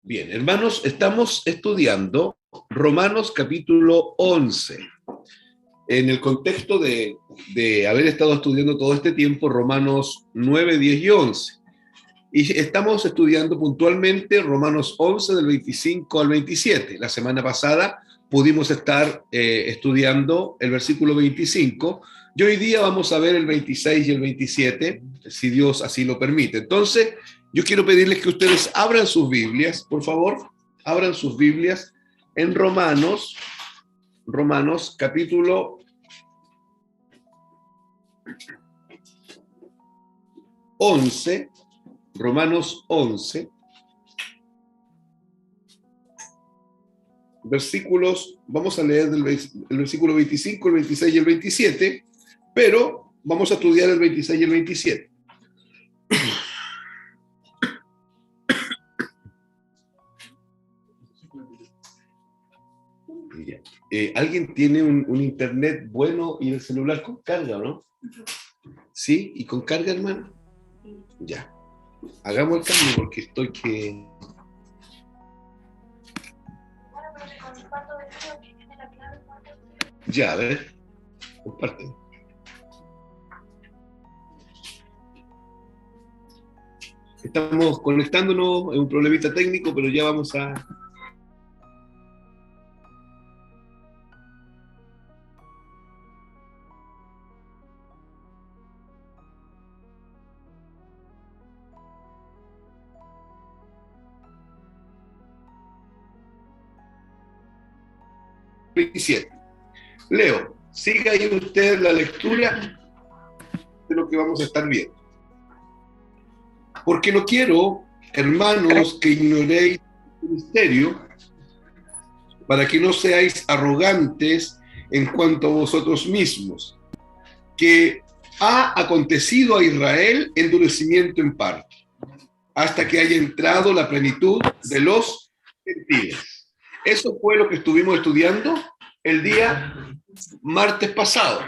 Bien, hermanos, estamos estudiando Romanos capítulo 11. En el contexto de haber estado estudiando todo este tiempo Romanos 9, 10 y 11. Y estamos estudiando puntualmente Romanos 11 del 25 al 27. La semana pasada pudimos estar estudiando el versículo 25 y hoy día vamos a ver el 26 y el 27, si Dios así lo permite. Entonces, yo quiero pedirles que ustedes abran sus Biblias, por favor, abran sus Biblias en Romanos capítulo 11, Romanos 11, versículos, vamos a leer el versículo 25, el 26 y el 27, pero vamos a estudiar el 26 y el 27. ¿Alguien tiene un internet bueno y el celular con carga, no? ¿Sí? ¿Y con carga, hermano? Ya. Hagamos el cambio porque estoy que... Ya, a ver. Comparte. Estamos conectándonos, es un problemita técnico, pero ya vamos a... Leo, siga ahí usted la lectura de lo que vamos a estar viendo. Porque no quiero, hermanos, que ignoréis el misterio, para que no seáis arrogantes en cuanto a vosotros mismos, que ha acontecido a Israel endurecimiento en parte, hasta que haya entrado la plenitud de los gentiles. Eso fue lo que estuvimos estudiando el día martes pasado,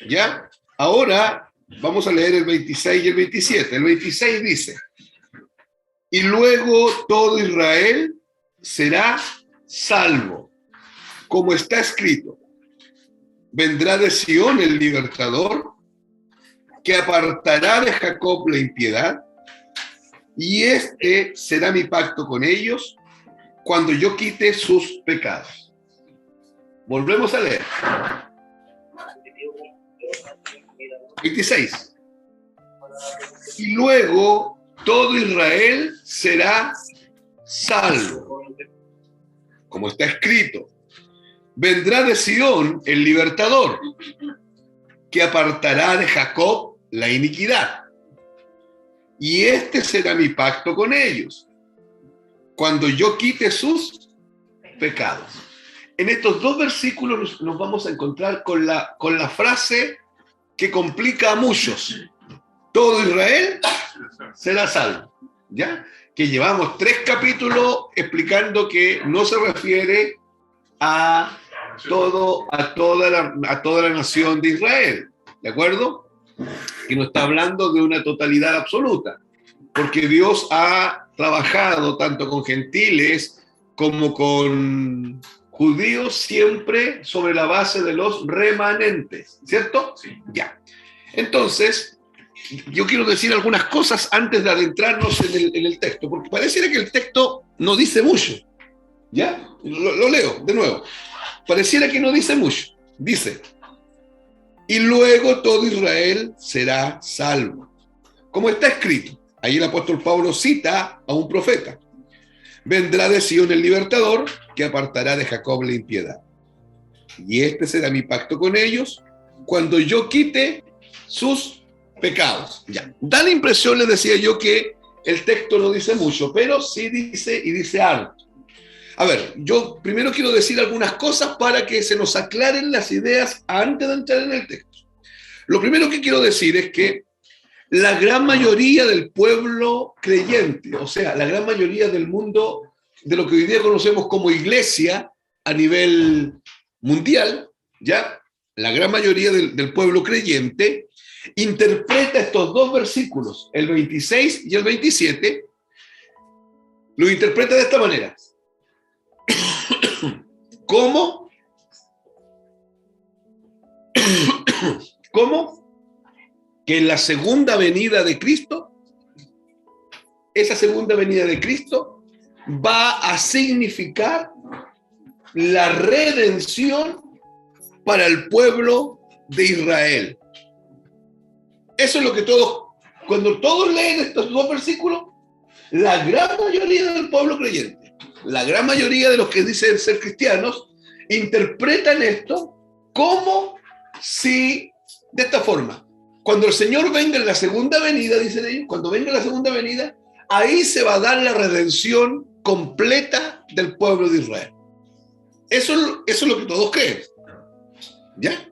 ¿ya? Ahora vamos a leer el 26 y el 27. El 26 dice: y luego todo Israel será salvo, como está escrito: vendrá de Sión el libertador, que apartará de Jacob la impiedad, y este será mi pacto con ellos cuando yo quite sus pecados. Volvemos a leer. 26. Y luego todo Israel será salvo, como está escrito: vendrá de Sión el libertador, que apartará de Jacob la iniquidad, y este será mi pacto con ellos cuando yo quite sus pecados. En estos dos versículos nos vamos a encontrar con la frase que complica a muchos: todo Israel será salvo, ¿ya? Que llevamos 3 capítulos explicando que no se refiere a toda la nación de Israel, ¿de acuerdo? Que no está hablando de una totalidad absoluta, porque Dios ha trabajado tanto con gentiles como con judíos siempre sobre la base de los remanentes, ¿cierto? Sí. Ya. Entonces, yo quiero decir algunas cosas antes de adentrarnos en el texto, porque pareciera que el texto no dice mucho, ¿ya? Lo leo de nuevo. Pareciera que no dice mucho. Dice: y luego todo Israel será salvo, como está escrito. Ahí el apóstol Pablo cita a un profeta: vendrá de Sión el libertador, que apartará de Jacob la impiedad, y este será mi pacto con ellos cuando yo quite sus pecados. Ya. Da la impresión, les decía yo, que el texto no dice mucho, pero sí dice, y dice algo. A ver, yo primero quiero decir algunas cosas para que se nos aclaren las ideas antes de entrar en el texto. Lo primero que quiero decir es que la gran mayoría del pueblo creyente, o sea, la gran mayoría del mundo, de lo que hoy día conocemos como iglesia a nivel mundial, ¿ya? La gran mayoría del pueblo creyente interpreta estos dos versículos, el 26 y el 27, lo interpreta de esta manera. ¿Cómo? ¿Cómo? Que en la segunda venida de Cristo, esa segunda venida de Cristo va a significar la redención para el pueblo de Israel. Eso es lo que cuando todos leen estos dos versículos, la gran mayoría del pueblo creyente, la gran mayoría de los que dicen ser cristianos, interpretan esto como si, de esta forma, cuando el Señor venga en la segunda venida, dicen ellos, cuando venga la segunda venida, ahí se va a dar la redención completa del pueblo de Israel. Eso es lo que todos creen. ¿Ya?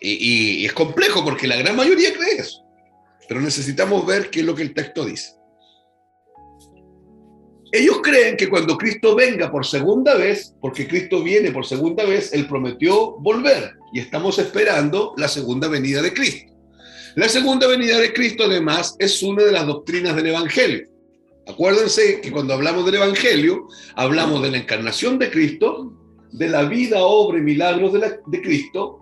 Y es complejo porque la gran mayoría cree eso. Pero necesitamos ver qué es lo que el texto dice. Ellos creen que cuando Cristo venga por segunda vez, porque Cristo viene por segunda vez, Él prometió volver. Y estamos esperando la segunda venida de Cristo. La segunda venida de Cristo, además, es una de las doctrinas del Evangelio. Acuérdense que cuando hablamos del Evangelio, hablamos de la encarnación de Cristo, de la vida, obra y milagros de Cristo,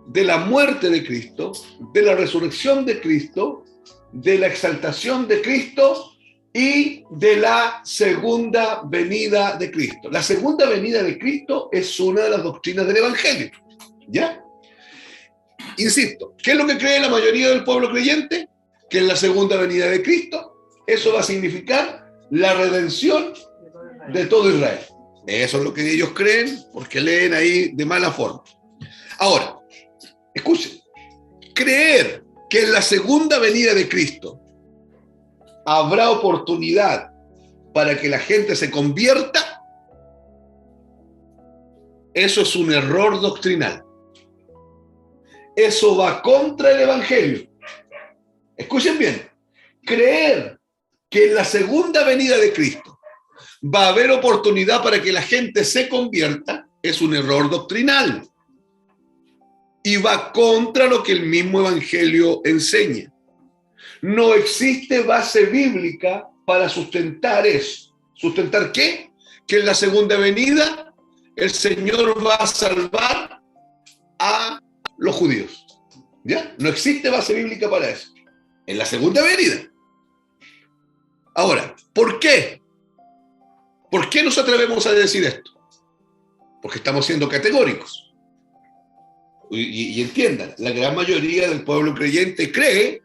de la muerte de Cristo, de la resurrección de Cristo, de la exaltación de Cristo y de la segunda venida de Cristo. La segunda venida de Cristo es una de las doctrinas del Evangelio. ¿Ya? Insisto, ¿qué es lo que cree la mayoría del pueblo creyente? Que en la segunda venida de Cristo, eso va a significar la redención de todo Israel. Eso es lo que ellos creen, porque leen ahí de mala forma. Ahora, escuchen, creer que en la segunda venida de Cristo habrá oportunidad para que la gente se convierta, eso es un error doctrinal. Eso va contra el Evangelio. Escuchen bien, creer que en la segunda venida de Cristo va a haber oportunidad para que la gente se convierta es un error doctrinal. Y va contra lo que el mismo Evangelio enseña. No existe base bíblica para sustentar eso. ¿Sustentar qué? Que en la segunda venida el Señor va a salvar a los judíos. ¿Ya? No existe base bíblica para eso. En la segunda venida. Ahora, ¿por qué? ¿Por qué nos atrevemos a decir esto? Porque estamos siendo categóricos. Y entiendan, la gran mayoría del pueblo creyente cree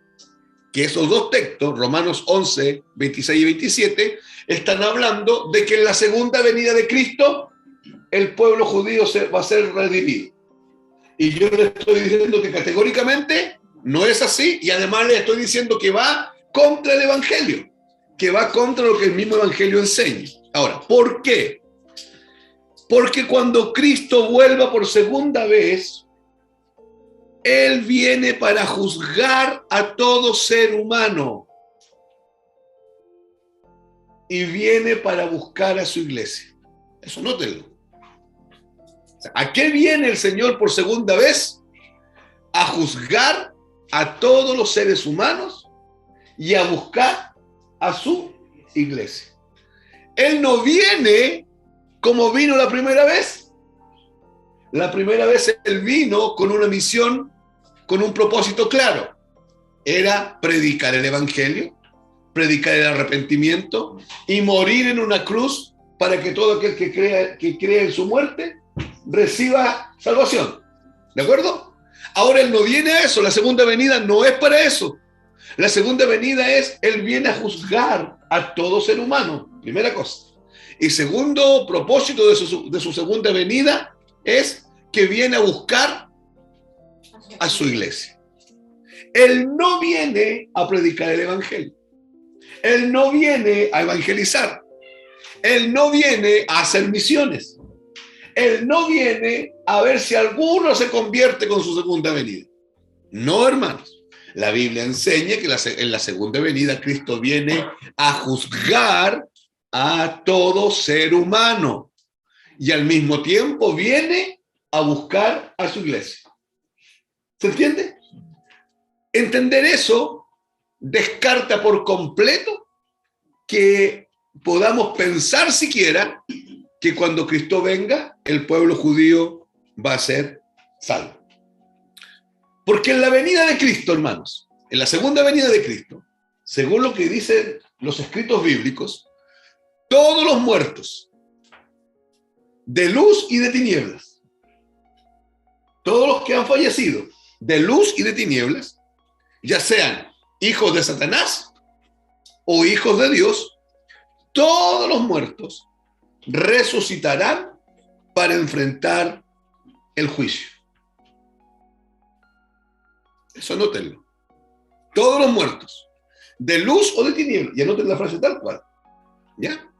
que esos dos textos, Romanos 11, 26 y 27, están hablando de que en la segunda venida de Cristo el pueblo judío va a ser redimido. Y yo le estoy diciendo que categóricamente no es así, y además le estoy diciendo que va contra el Evangelio, que va contra lo que el mismo Evangelio enseña. Ahora, ¿por qué? Porque cuando Cristo vuelva por segunda vez, Él viene para juzgar a todo ser humano y viene para buscar a su iglesia. Eso nótenlo. ¿A qué viene el Señor por segunda vez? A juzgar a todos los seres humanos y a buscar a su iglesia. Él no viene como vino la primera vez. La primera vez Él vino con una misión, con un propósito claro. Era predicar el Evangelio, predicar el arrepentimiento y morir en una cruz para que todo aquel que crea en su muerte reciba salvación. ¿De acuerdo? Ahora Él no viene a eso. La segunda venida no es para eso. La segunda venida es, Él viene a juzgar a todo ser humano. Primera cosa. Y segundo propósito de su segunda venida es que viene a buscar a su iglesia. Él no viene a predicar el Evangelio. Él no viene a evangelizar. Él no viene a hacer misiones. Él no viene a ver si alguno se convierte con su segunda venida. No, hermanos. La Biblia enseña que en la segunda venida Cristo viene a juzgar a todo ser humano y al mismo tiempo viene a buscar a su iglesia. ¿Se entiende? Entender eso descarta por completo que podamos pensar siquiera que cuando Cristo venga, el pueblo judío va a ser salvo. Porque en la venida de Cristo, hermanos, en la segunda venida de Cristo, según lo que dicen los escritos bíblicos, todos los muertos de luz y de tinieblas, todos los que han fallecido de luz y de tinieblas, ya sean hijos de Satanás o hijos de Dios, todos los muertos resucitarán para enfrentar el juicio. Eso anótenlo. Todos los muertos, de luz o de tinieblas, y anoten la frase tal cual, ¿ya?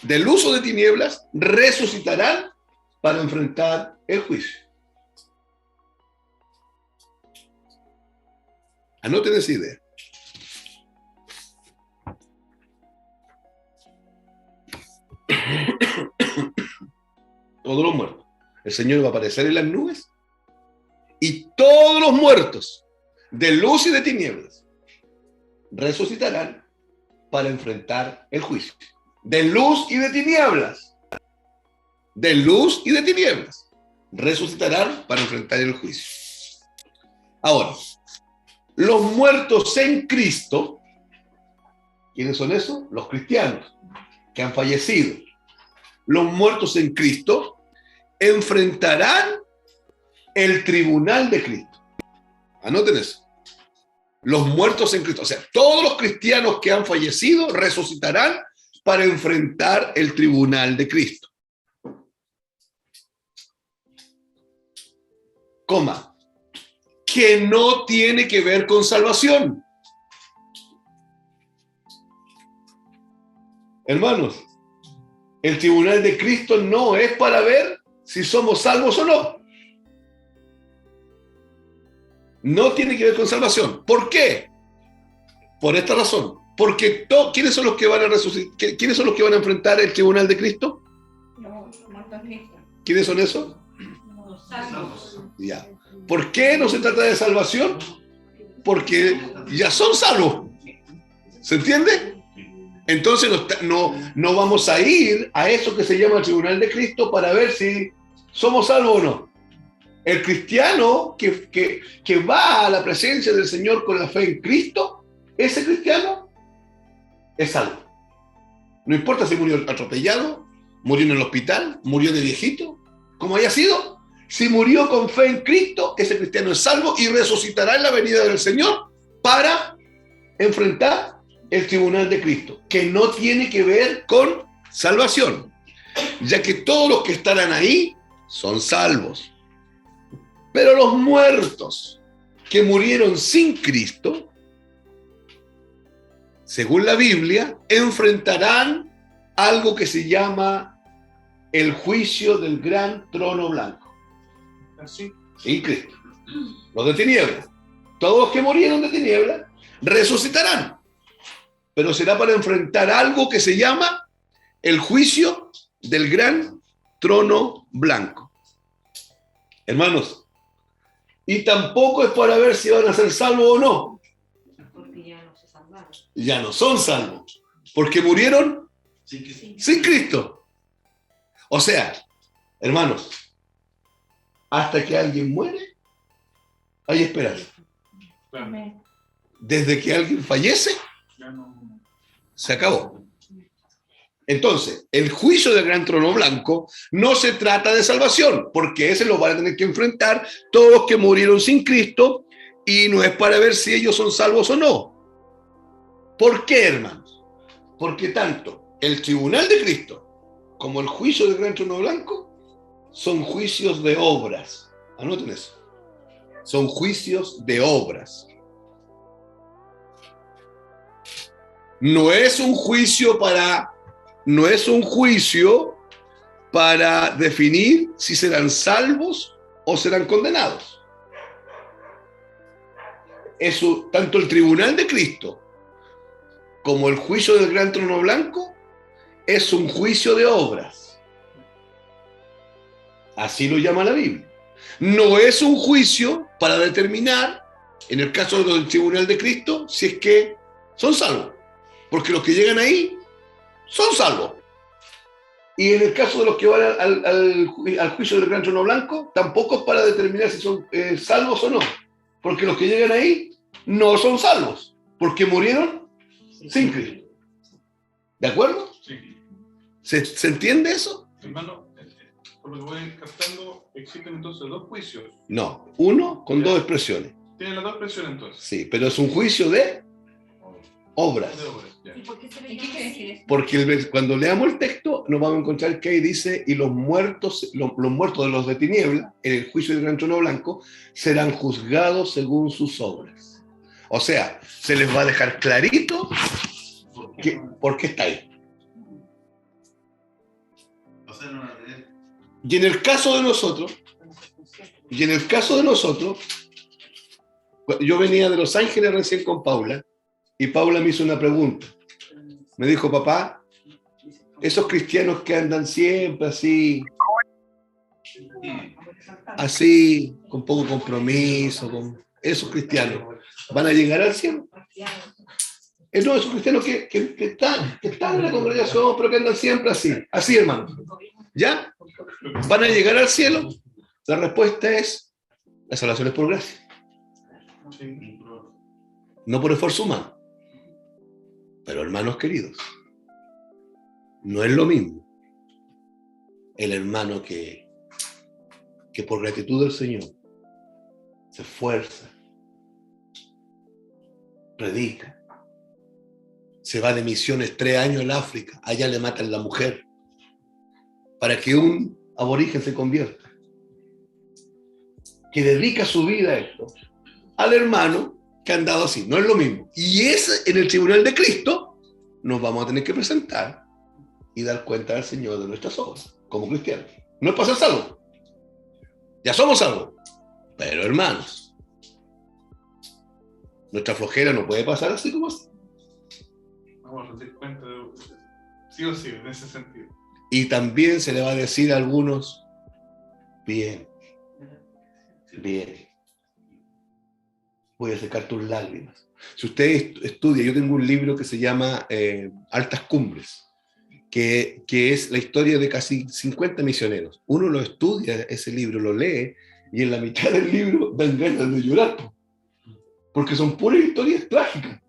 De luz o de tinieblas, resucitarán para enfrentar el juicio. Anoten esa idea. Todos los muertos. El Señor va a aparecer en las nubes y todos los muertos de luz y de tinieblas resucitarán para enfrentar el juicio. De luz y de tinieblas. De luz y de tinieblas. Resucitarán para enfrentar el juicio. Ahora, los muertos en Cristo, ¿quiénes son esos? Los cristianos que han fallecido. Los muertos en Cristo enfrentarán el tribunal de Cristo. Anoten eso. Los muertos en Cristo, o sea, todos los cristianos que han fallecido resucitarán para enfrentar el tribunal de Cristo. Coma. Que no tiene que ver con salvación. Hermanos, el tribunal de Cristo no es para ver si somos salvos o no. No tiene que ver con salvación. ¿Por qué? Por esta razón. Porque ¿quiénes son los que van a resucitar? ¿Quiénes son los que van a enfrentar el tribunal de Cristo? ¿Quiénes son esos? Los salvos. Ya. ¿Por qué no se trata de salvación? Porque ya son salvos. ¿Se entiende? Entonces no vamos a ir a eso que se llama el tribunal de Cristo para ver si somos salvos o no. El cristiano que va a la presencia del Señor con la fe en Cristo, ese cristiano es salvo. No importa si murió atropellado, murió en el hospital, murió de viejito, como haya sido. Si murió con fe en Cristo, ese cristiano es salvo y resucitará en la venida del Señor para enfrentar el tribunal de Cristo, que no tiene que ver con salvación, ya que todos los que estarán ahí son salvos. Pero los muertos que murieron sin Cristo, según la Biblia, enfrentarán algo que se llama el juicio del gran trono blanco. Sin Cristo. Los de tinieblas. Todos los que murieron de tinieblas resucitarán. Pero será para enfrentar algo que se llama el juicio del gran trono blanco. Hermanos, y tampoco es para ver si van a ser salvos o no. Porque ya no se salvaron. Ya no son salvos. Porque murieron sin Cristo. O sea, hermanos, hasta que alguien muere, hay esperanza. Desde que alguien fallece, se acabó. Entonces, el juicio del gran trono blanco no se trata de salvación, porque ese lo van a tener que enfrentar todos los que murieron sin Cristo, y no es para ver si ellos son salvos o no. ¿Por qué, hermanos? Porque tanto el tribunal de Cristo como el juicio del gran trono blanco son juicios de obras. Anoten eso. Son juicios de obras. No es un juicio para definir si serán salvos o serán condenados. Eso, tanto el tribunal de Cristo como el juicio del gran trono blanco es un juicio de obras. Así lo llama la Biblia. No es un juicio para determinar, en el caso del tribunal de Cristo, si es que son salvos. Porque los que llegan ahí son salvos. Y en el caso de los que van al juicio del gran trono blanco, tampoco es para determinar si son salvos o no. Porque los que llegan ahí no son salvos, porque murieron sin Cristo. ¿De acuerdo? Sí. ¿Se entiende eso? Hermano, por lo que voy captando, existen entonces dos juicios. No, uno con dos expresiones. Tienen las dos expresiones entonces. Sí, pero es un juicio de obras. De obras, ya. ¿Y por qué se ¿Y le qué llama quiere así? decir eso? Porque cuando leamos el texto nos vamos a encontrar que ahí dice, y los muertos de los de tiniebla, en el juicio del gran trono blanco, serán juzgados según sus obras. O sea, se les va a dejar clarito por qué está ahí. O sea, no van a tener. Y en el caso de nosotros, yo venía de Los Ángeles recién con Paula, y Paula me hizo una pregunta. Me dijo, papá, esos cristianos que andan siempre así, con poco compromiso, con esos cristianos, ¿van a llegar al cielo? No, esos cristianos que están en la congregación, pero que andan siempre así, hermano. ¿Ya? ¿Van a llegar al cielo? La respuesta es, la salvación es por gracia, Sí. no por esfuerzo humano. Pero hermanos queridos, no es lo mismo el hermano que por gratitud del Señor se esfuerza, predica, se va de misiones 3 años al África, allá le matan la mujer para que un aborigen se convierta, que dedica su vida a esto, al hermano que han dado así. No es lo mismo. Y es en el tribunal de Cristo nos vamos a tener que presentar y dar cuenta al Señor de nuestras obras como cristianos. No es para ser salvos. Ya somos salvos. Pero hermanos, nuestra flojera no puede pasar así como así. Vamos a rendir cuenta de sí o sí, en ese sentido. Y también se le va a decir a algunos, bien, voy a secar tus lágrimas. Si usted estudia, yo tengo un libro que se llama Altas Cumbres, que es la historia de casi 50 misioneros. Uno lo estudia, ese libro, lo lee, y en la mitad del libro dan ganas de llorar, porque son puras historias trágicas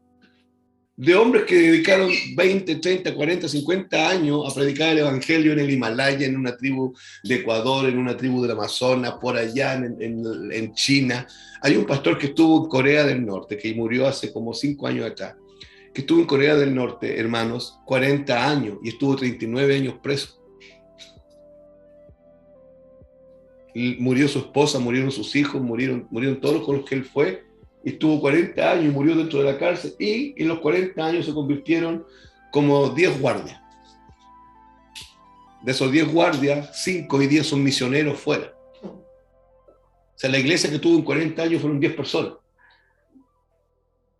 de hombres que dedicaron 20, 30, 40, 50 años a predicar el evangelio en el Himalaya, en una tribu de Ecuador, en una tribu del Amazonas, por allá en China. Hay un pastor que estuvo en Corea del Norte, que murió hace como 5 años atrás, que estuvo en Corea del Norte, hermanos, 40 años, y estuvo 39 años preso. Y murió su esposa, murieron sus hijos, murieron todos con los que él fue, y estuvo 40 años y murió dentro de la cárcel, y en los 40 años se convirtieron como 10 guardias. De esos 10 guardias, 5 y 10 son misioneros fuera. O sea, la iglesia que tuvo en 40 años fueron 10 personas.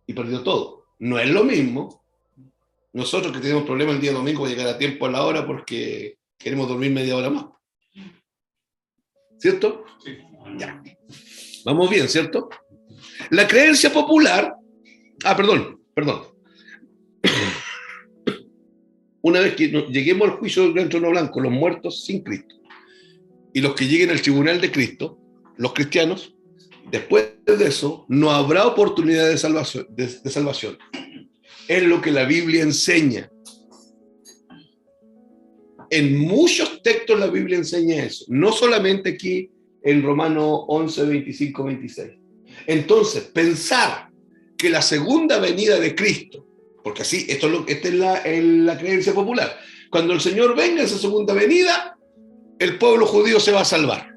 Y perdió todo. No es lo mismo nosotros que tenemos problemas el día domingo para llegar a tiempo a la hora porque queremos dormir media hora más. ¿Cierto? Sí. Ya. Vamos bien, ¿cierto? La creencia popular... perdón. Una vez que lleguemos al juicio del gran trono blanco, los muertos sin Cristo, y los que lleguen al tribunal de Cristo, los cristianos, después de eso, no habrá oportunidad de salvación. Es lo que la Biblia enseña. En muchos textos la Biblia enseña eso, no solamente aquí en Romanos 11, 25, 26. Entonces, pensar que la segunda venida de Cristo, porque así, esta es la creencia popular, cuando el Señor venga en su segunda venida, el pueblo judío se va a salvar.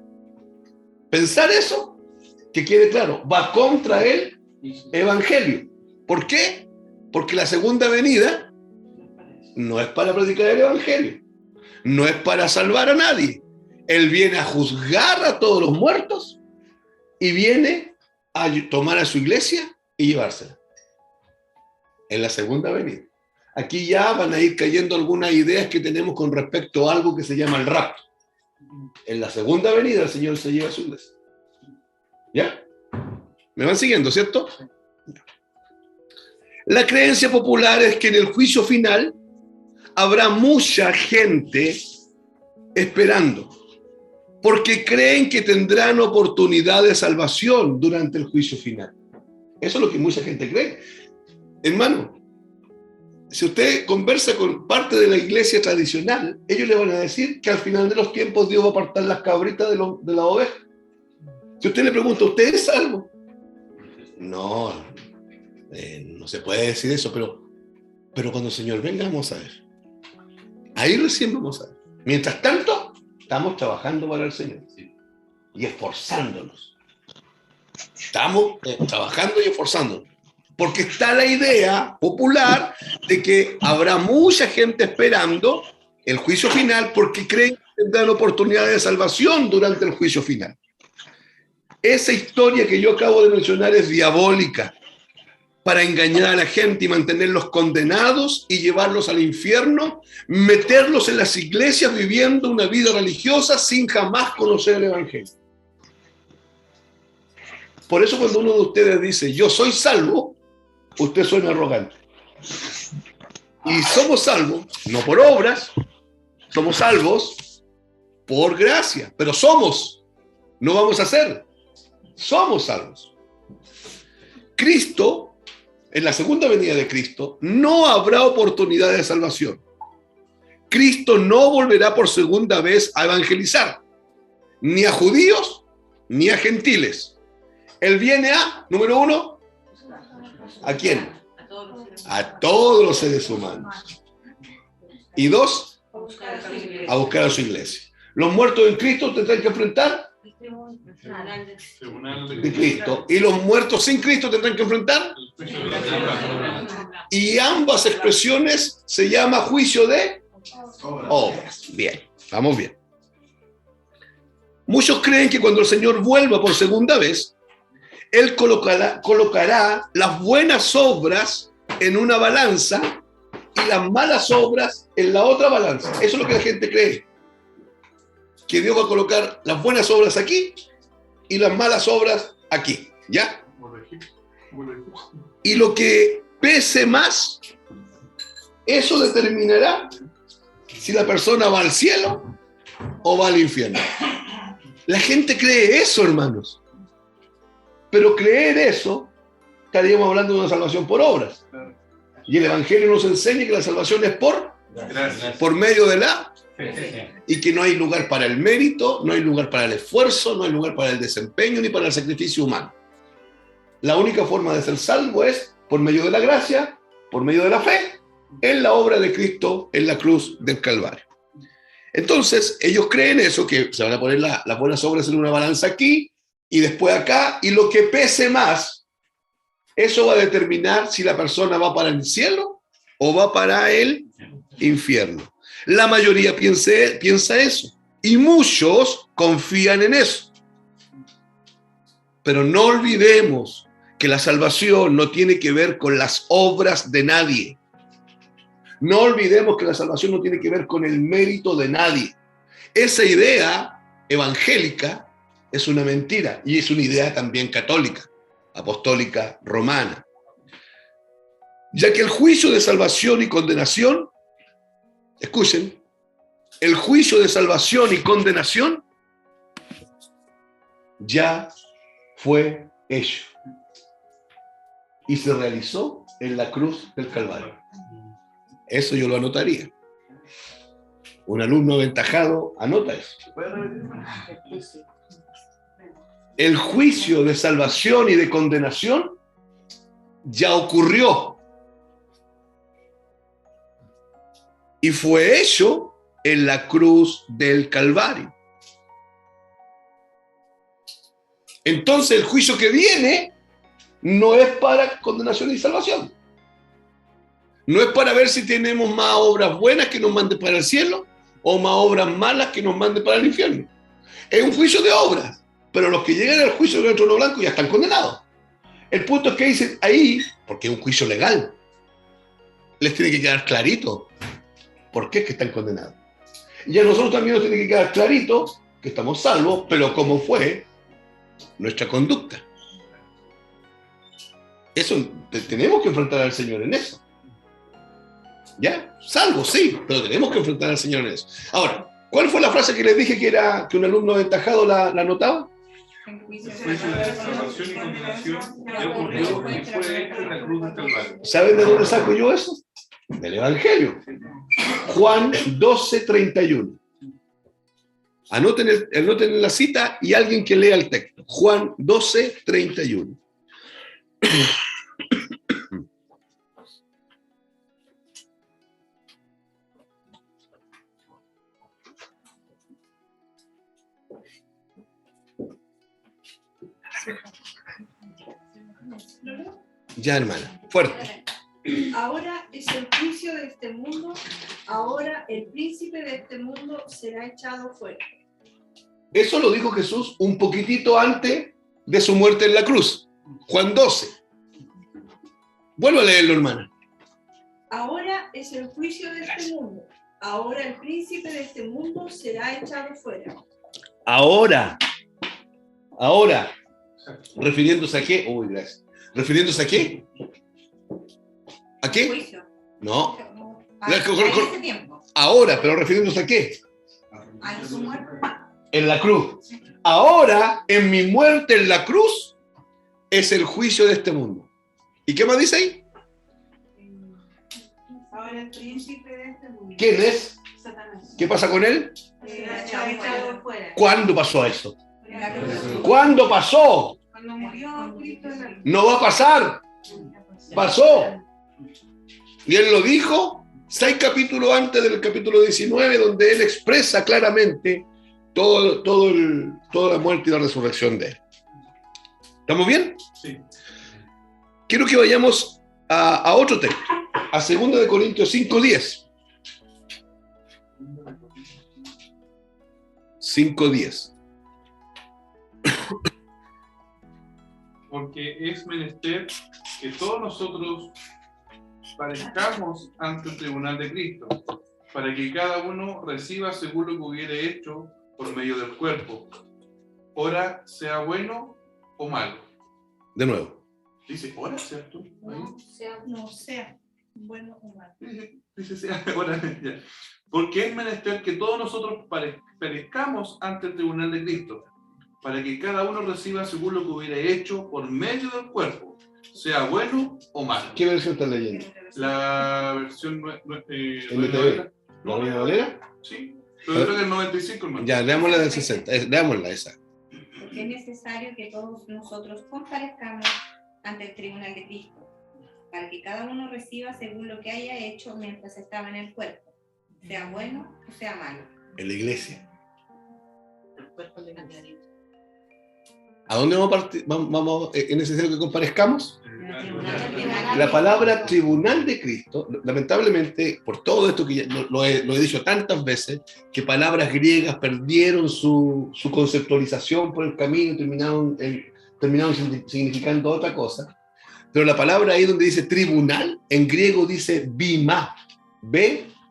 Pensar eso, que quede claro, va contra el evangelio. ¿Por qué? Porque la segunda venida no es para predicar el evangelio, no es para salvar a nadie. Él viene a juzgar a todos los muertos y viene a tomar a su iglesia y llevársela. En la segunda venida. Aquí ya van a ir cayendo algunas ideas que tenemos con respecto a algo que se llama el rapto. En la segunda venida el Señor se lleva a su iglesia. ¿Ya? ¿Me van siguiendo, cierto? La creencia popular es que en el juicio final habrá mucha gente esperando, porque creen que tendrán oportunidad de salvación durante el juicio final. Eso es lo que mucha gente cree. Hermano, si usted conversa con parte de la iglesia tradicional, ellos le van a decir que al final de los tiempos Dios va a apartar las cabritas de la oveja. Si usted le pregunta, ¿usted es salvo? No, no se puede decir eso, pero cuando el Señor venga vamos a ver. Ahí recién vamos a ver. Mientras tanto, estamos trabajando para el Señor y esforzándonos. Estamos trabajando y esforzándonos. Porque está la idea popular de que habrá mucha gente esperando el juicio final porque creen que tendrán oportunidad de salvación durante el juicio final. Esa historia que yo acabo de mencionar es diabólica para engañar a la gente y mantenerlos condenados y llevarlos al infierno, meterlos en las iglesias viviendo una vida religiosa sin jamás conocer el Evangelio. Por eso cuando uno de ustedes dice, yo soy salvo, usted suena arrogante. Y somos salvos, no por obras, somos salvos por gracia, pero somos, no vamos a ser, somos salvos. Cristo, en la segunda venida de Cristo, no habrá oportunidad de salvación. Cristo no volverá por segunda vez a evangelizar, ni a judíos, ni a gentiles. Él viene a, número uno, ¿a quién? A todos los seres humanos. Y dos, a buscar a su iglesia. Los muertos en Cristo tendrán que enfrentar de Cristo. Y los muertos sin Cristo tendrán que enfrentar. Y ambas expresiones se llama juicio de obras. Bien, vamos bien. Muchos creen que cuando el Señor vuelva por segunda vez, Él colocará las buenas obras en una balanza y las malas obras en la otra balanza. Eso es lo que la gente cree. Que Dios va a colocar las buenas obras aquí y las malas obras aquí. ¿Ya? Y lo que pese más, eso determinará si la persona va al cielo o va al infierno. La gente cree eso, hermanos. Pero creer eso, estaríamos hablando de una salvación por obras. Y el Evangelio nos enseña que la salvación es por medio de la y que no hay lugar para el mérito, no hay lugar para el esfuerzo, no hay lugar para el desempeño ni para el sacrificio humano. La única forma de ser salvo es por medio de la gracia, por medio de la fe, en la obra de Cristo en la cruz del Calvario. Entonces, ellos creen eso, que se van a poner las buenas obras en una balanza aquí y después acá, y lo que pese más, eso va a determinar si la persona va para el cielo o va para el infierno. La mayoría piensa eso, y muchos confían en eso. Pero no olvidemos que la salvación no tiene que ver con las obras de nadie. No olvidemos que la salvación no tiene que ver con el mérito de nadie. Esa idea evangélica es una mentira y es una idea también católica, apostólica, romana. Ya que el juicio de salvación y condenación, escuchen, el juicio de salvación y condenación ya fue hecho y se realizó en la cruz del Calvario. Eso yo lo anotaría. Un alumno aventajado anota eso. El juicio de salvación y de condenación ya ocurrió. Y fue hecho en la cruz del Calvario. Entonces el juicio que viene no es para condenación y salvación. No es para ver si tenemos más obras buenas que nos manden para el cielo o más obras malas que nos manden para el infierno. Es un juicio de obras, pero los que llegan al juicio del trono blanco ya están condenados. El punto es que dicen ahí, porque es un juicio legal, les tiene que quedar clarito por qué es que están condenados. Y a nosotros también nos tiene que quedar clarito que estamos salvos, pero cómo fue nuestra conducta. Eso tenemos que enfrentar al Señor en eso. ¿Ya? Salvo, sí, pero tenemos que enfrentar al Señor en eso. Ahora, ¿cuál fue la frase que les dije que un alumno aventajado la anotaba? En juicio El juicio de salvación y condenación ya ocurrió y fue hecho en la cruz del Calvario. ¿Saben de dónde saco yo eso? Del Evangelio. Juan 12:31. Anoten la cita y alguien que lea el texto. Juan 12:31. Ya, hermana, fuerte. Ahora es el juicio de este mundo, ahora el príncipe de este mundo será echado fuera. Eso lo dijo Jesús un poquitito antes de su muerte en la cruz. Juan 12. Vuelvo a leerlo, hermana. Ahora es el juicio de este mundo, ahora el príncipe de este mundo será echado fuera. Ahora. ¿Refiriéndose a qué? Uy, gracias. ¿Refiriéndose a qué? ¿A qué? juicio. No. En ese tiempo. Ahora, pero refiriéndose a qué? A su muerte. En la cruz. Ahora, en mi muerte en la cruz, es el juicio de este mundo. ¿Y qué más dice ahí? Ahora el príncipe de este mundo. ¿Quién es? Satanás. ¿Qué pasa con él? Será echado fuera. ¿Cuándo pasó eso? En la cruz. ¿Cuándo pasó? Cuando murió Cristo en la cruz. No va a pasar. Pasó. Y él lo dijo 6 capítulos antes del capítulo 19, donde él expresa claramente toda la muerte y la resurrección de él. ¿Estamos bien? Sí. Quiero que vayamos a otro texto, a 2 Corintios 5:10. 5:10. Porque es menester que todos nosotros parezcamos ante el tribunal de Cristo, para que cada uno reciba según lo que hubiere hecho por medio del cuerpo, ora sea bueno o malo. De nuevo. Dice ora, ¿cierto? Ahí. No sea bueno o malo. Dice sea ora, ya. Porque es menester que todos nosotros perezcamos ante el tribunal de Cristo, para que cada uno reciba según lo que hubiere hecho por medio del cuerpo, sea bueno o malo. ¿Qué versión estás leyendo? La versión NTV. ¿La Reina Valera? Sí, pero creo que el 95, hermano. Ya, leámosla del 60. Leámosla esa. Porque es necesario que todos nosotros comparezcamos ante el tribunal de Cristo, para que cada uno reciba según lo que haya hecho mientras estaba en el cuerpo, sea bueno o sea malo. En la iglesia. El cuerpo de Candidarito. ¿A dónde vamos a partir? ¿Es necesario que comparezcamos? La La palabra tribunal de Cristo, lamentablemente, por todo esto que ya lo he dicho tantas veces, que palabras griegas perdieron su conceptualización por el camino y terminaron significando otra cosa. Pero la palabra ahí donde dice tribunal, en griego dice bima, B-I-M-A,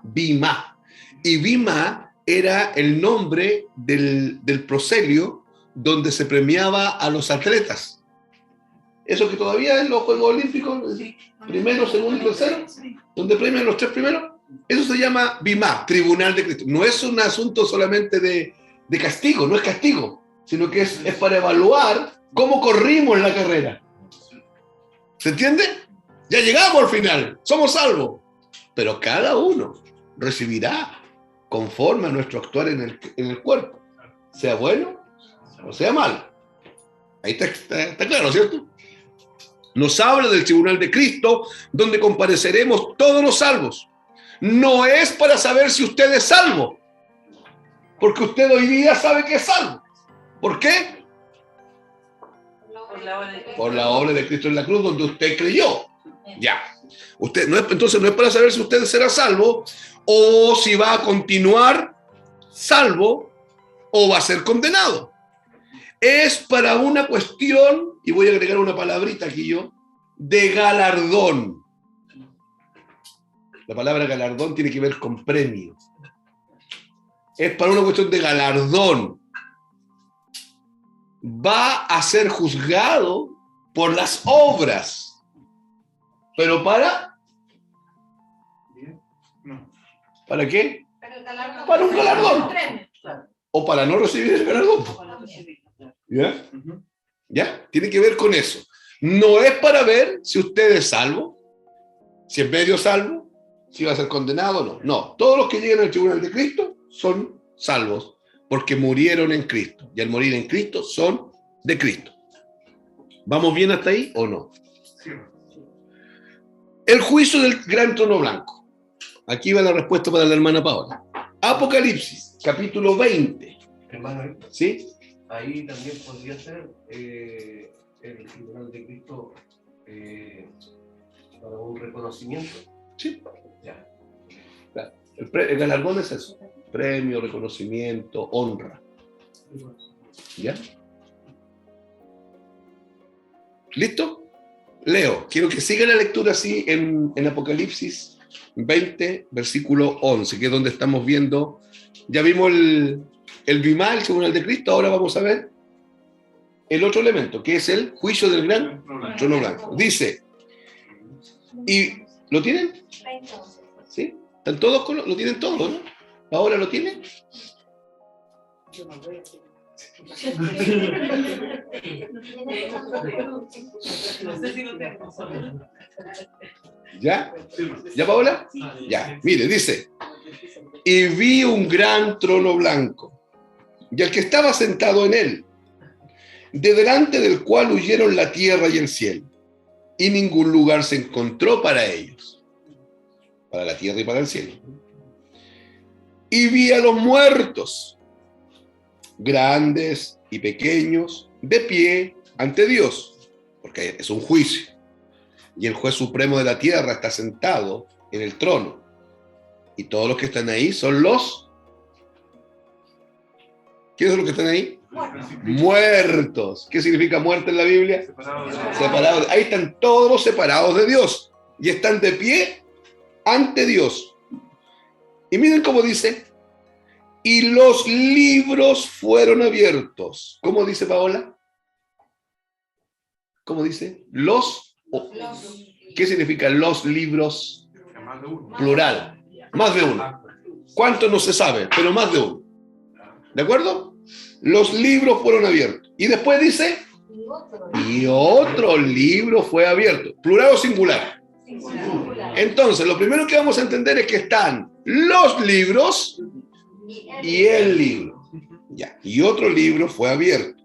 bima. Y bima era el nombre del proselio donde se premiaba a los atletas. Eso que todavía en los Juegos Olímpicos, primero, segundo y tercero, donde premian los 3 primeros, eso se llama bimá, Tribunal de Cristo. No es un asunto solamente de castigo, no es castigo, sino que es para evaluar cómo corrimos la carrera. ¿Se entiende? Ya llegamos al final, somos salvos, pero cada uno recibirá conforme a nuestro actuar en el cuerpo, sea bueno o sea malo. Ahí está claro, ¿cierto? Nos habla del tribunal de Cristo, donde compareceremos todos los salvos. No es para saber si usted es salvo, porque usted hoy día sabe que es salvo. ¿Por qué? Por la obra de Cristo en la cruz, donde usted creyó. Ya. Entonces no es para saber si usted será salvo, o si va a continuar salvo, o va a ser condenado. Es para una cuestión, y voy a agregar una palabrita aquí yo, de galardón. La palabra galardón tiene que ver con premio. Es para una cuestión de galardón. Va a ser juzgado por las obras, pero para ¿Para qué? Para el galardón. Para un galardón. Claro. O para no recibir el galardón. ¿Ya? Ujú. ¿Ya? Tiene que ver con eso. No es para ver si usted es salvo, si es medio salvo, si va a ser condenado o no. No, todos los que llegan al tribunal de Cristo son salvos porque murieron en Cristo. Y al morir en Cristo son de Cristo. ¿Vamos bien hasta ahí o no? Sí. El juicio del gran trono blanco. Aquí va la respuesta para la hermana Paola. Apocalipsis, capítulo 20. Hermano, ¿Sí? ahí también podría ser el tribunal de Cristo para un reconocimiento. Sí. Ya. El galardón es eso. Premio, reconocimiento, honra. ¿Ya? ¿Listo? Leo. Quiero que siga la lectura así en Apocalipsis 20, versículo 11, que es donde estamos viendo. Ya vimos el Bimá, el tribunal de Cristo. Ahora vamos a ver el otro elemento, que es el juicio del gran trono blanco. Dice, ¿y lo tienen? ¿Sí? ¿Están todos con lo tienen todos, no? ¿Ahora lo tienen? No sé si lo tengo. ¿Ya? ¿Ya, Paola? Ya. Mire, dice, y vi un gran trono blanco, y el que estaba sentado en él, de delante del cual huyeron la tierra y el cielo, y ningún lugar se encontró para ellos, para la tierra y para el cielo. Y vi a los muertos, grandes y pequeños, de pie ante Dios, porque es un juicio, y el juez supremo de la tierra está sentado en el trono, y todos los que están ahí son los... ¿Quiénes son los que están ahí? Muertos. ¿Qué significa muerte en la Biblia? Separados. Ahí están todos separados de Dios, y están de pie ante Dios. Y miren cómo dice, y los libros fueron abiertos. ¿Cómo dice Paola? ¿Cómo dice? ¿Qué significa los libros? Más de uno. Plural. Más de uno. ¿Cuántos no se sabe? Pero más de uno. ¿De acuerdo? Los libros fueron abiertos. Y después dice, y otro libro fue abierto. ¿Plural o singular? Entonces, lo primero que vamos a entender es que están los libros y el libro. Ya. Y otro libro fue abierto.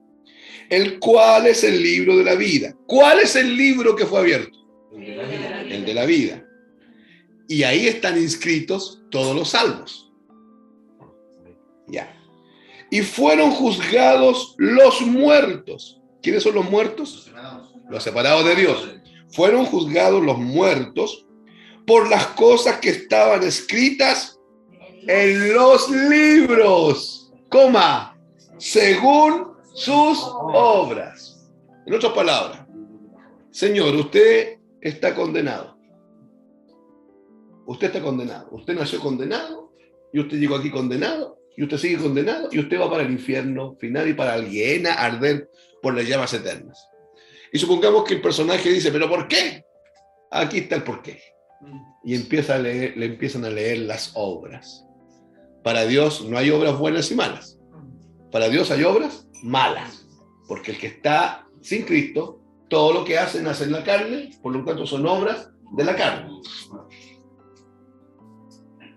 El cual es el libro de la vida. ¿Cuál es el libro que fue abierto? El de la vida. Y ahí están inscritos todos los salvos. Ya. Y fueron juzgados los muertos. ¿Quiénes son los muertos? Los separados de Dios. Fueron juzgados los muertos por las cosas que estaban escritas en los libros, coma, según sus obras. En otras palabras, Señor, usted está condenado. Usted está condenado. Usted nació condenado y usted llegó aquí condenado y usted sigue condenado y usted va para el infierno final y para la hiena arder por las llamas eternas. Y supongamos que el personaje dice, ¿pero por qué? Aquí está el porqué. Y empieza a leer, le empiezan a leer las obras. Para Dios no hay obras buenas y malas. Para Dios hay obras malas. Porque el que está sin Cristo, todo lo que hace nace en la carne, por lo tanto son obras de la carne.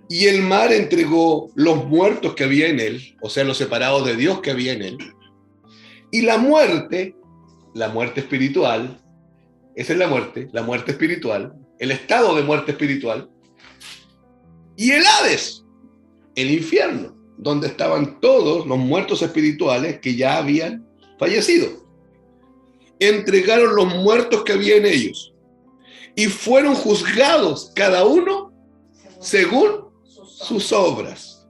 Y el mar entregó los muertos que había en él, o sea, los separados de Dios que había en él. Y la muerte espiritual, esa es la muerte espiritual, el estado de muerte espiritual, y el Hades, el infierno, donde estaban todos los muertos espirituales que ya habían fallecido. Entregaron los muertos que había en ellos y fueron juzgados cada uno según sus obras.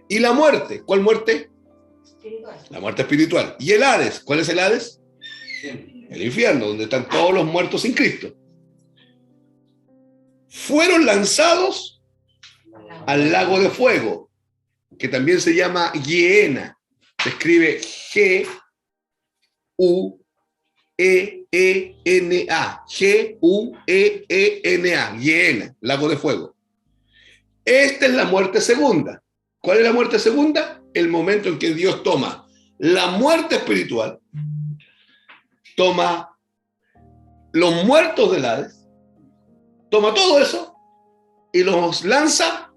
Y la muerte, ¿cuál muerte? La muerte espiritual. ¿Y el Hades? ¿Cuál es el Hades? El infierno, donde están todos los muertos sin Cristo. Fueron lanzados al lago de fuego, que también se llama Gehenna. Se escribe G-U-E-E-N-A. G-U-E-E-N-A. Gehenna, lago de fuego. Esta es la muerte segunda. ¿Cuál es la muerte segunda? El momento en que Dios toma la muerte espiritual, toma los muertos del Hades, toma todo eso y los lanza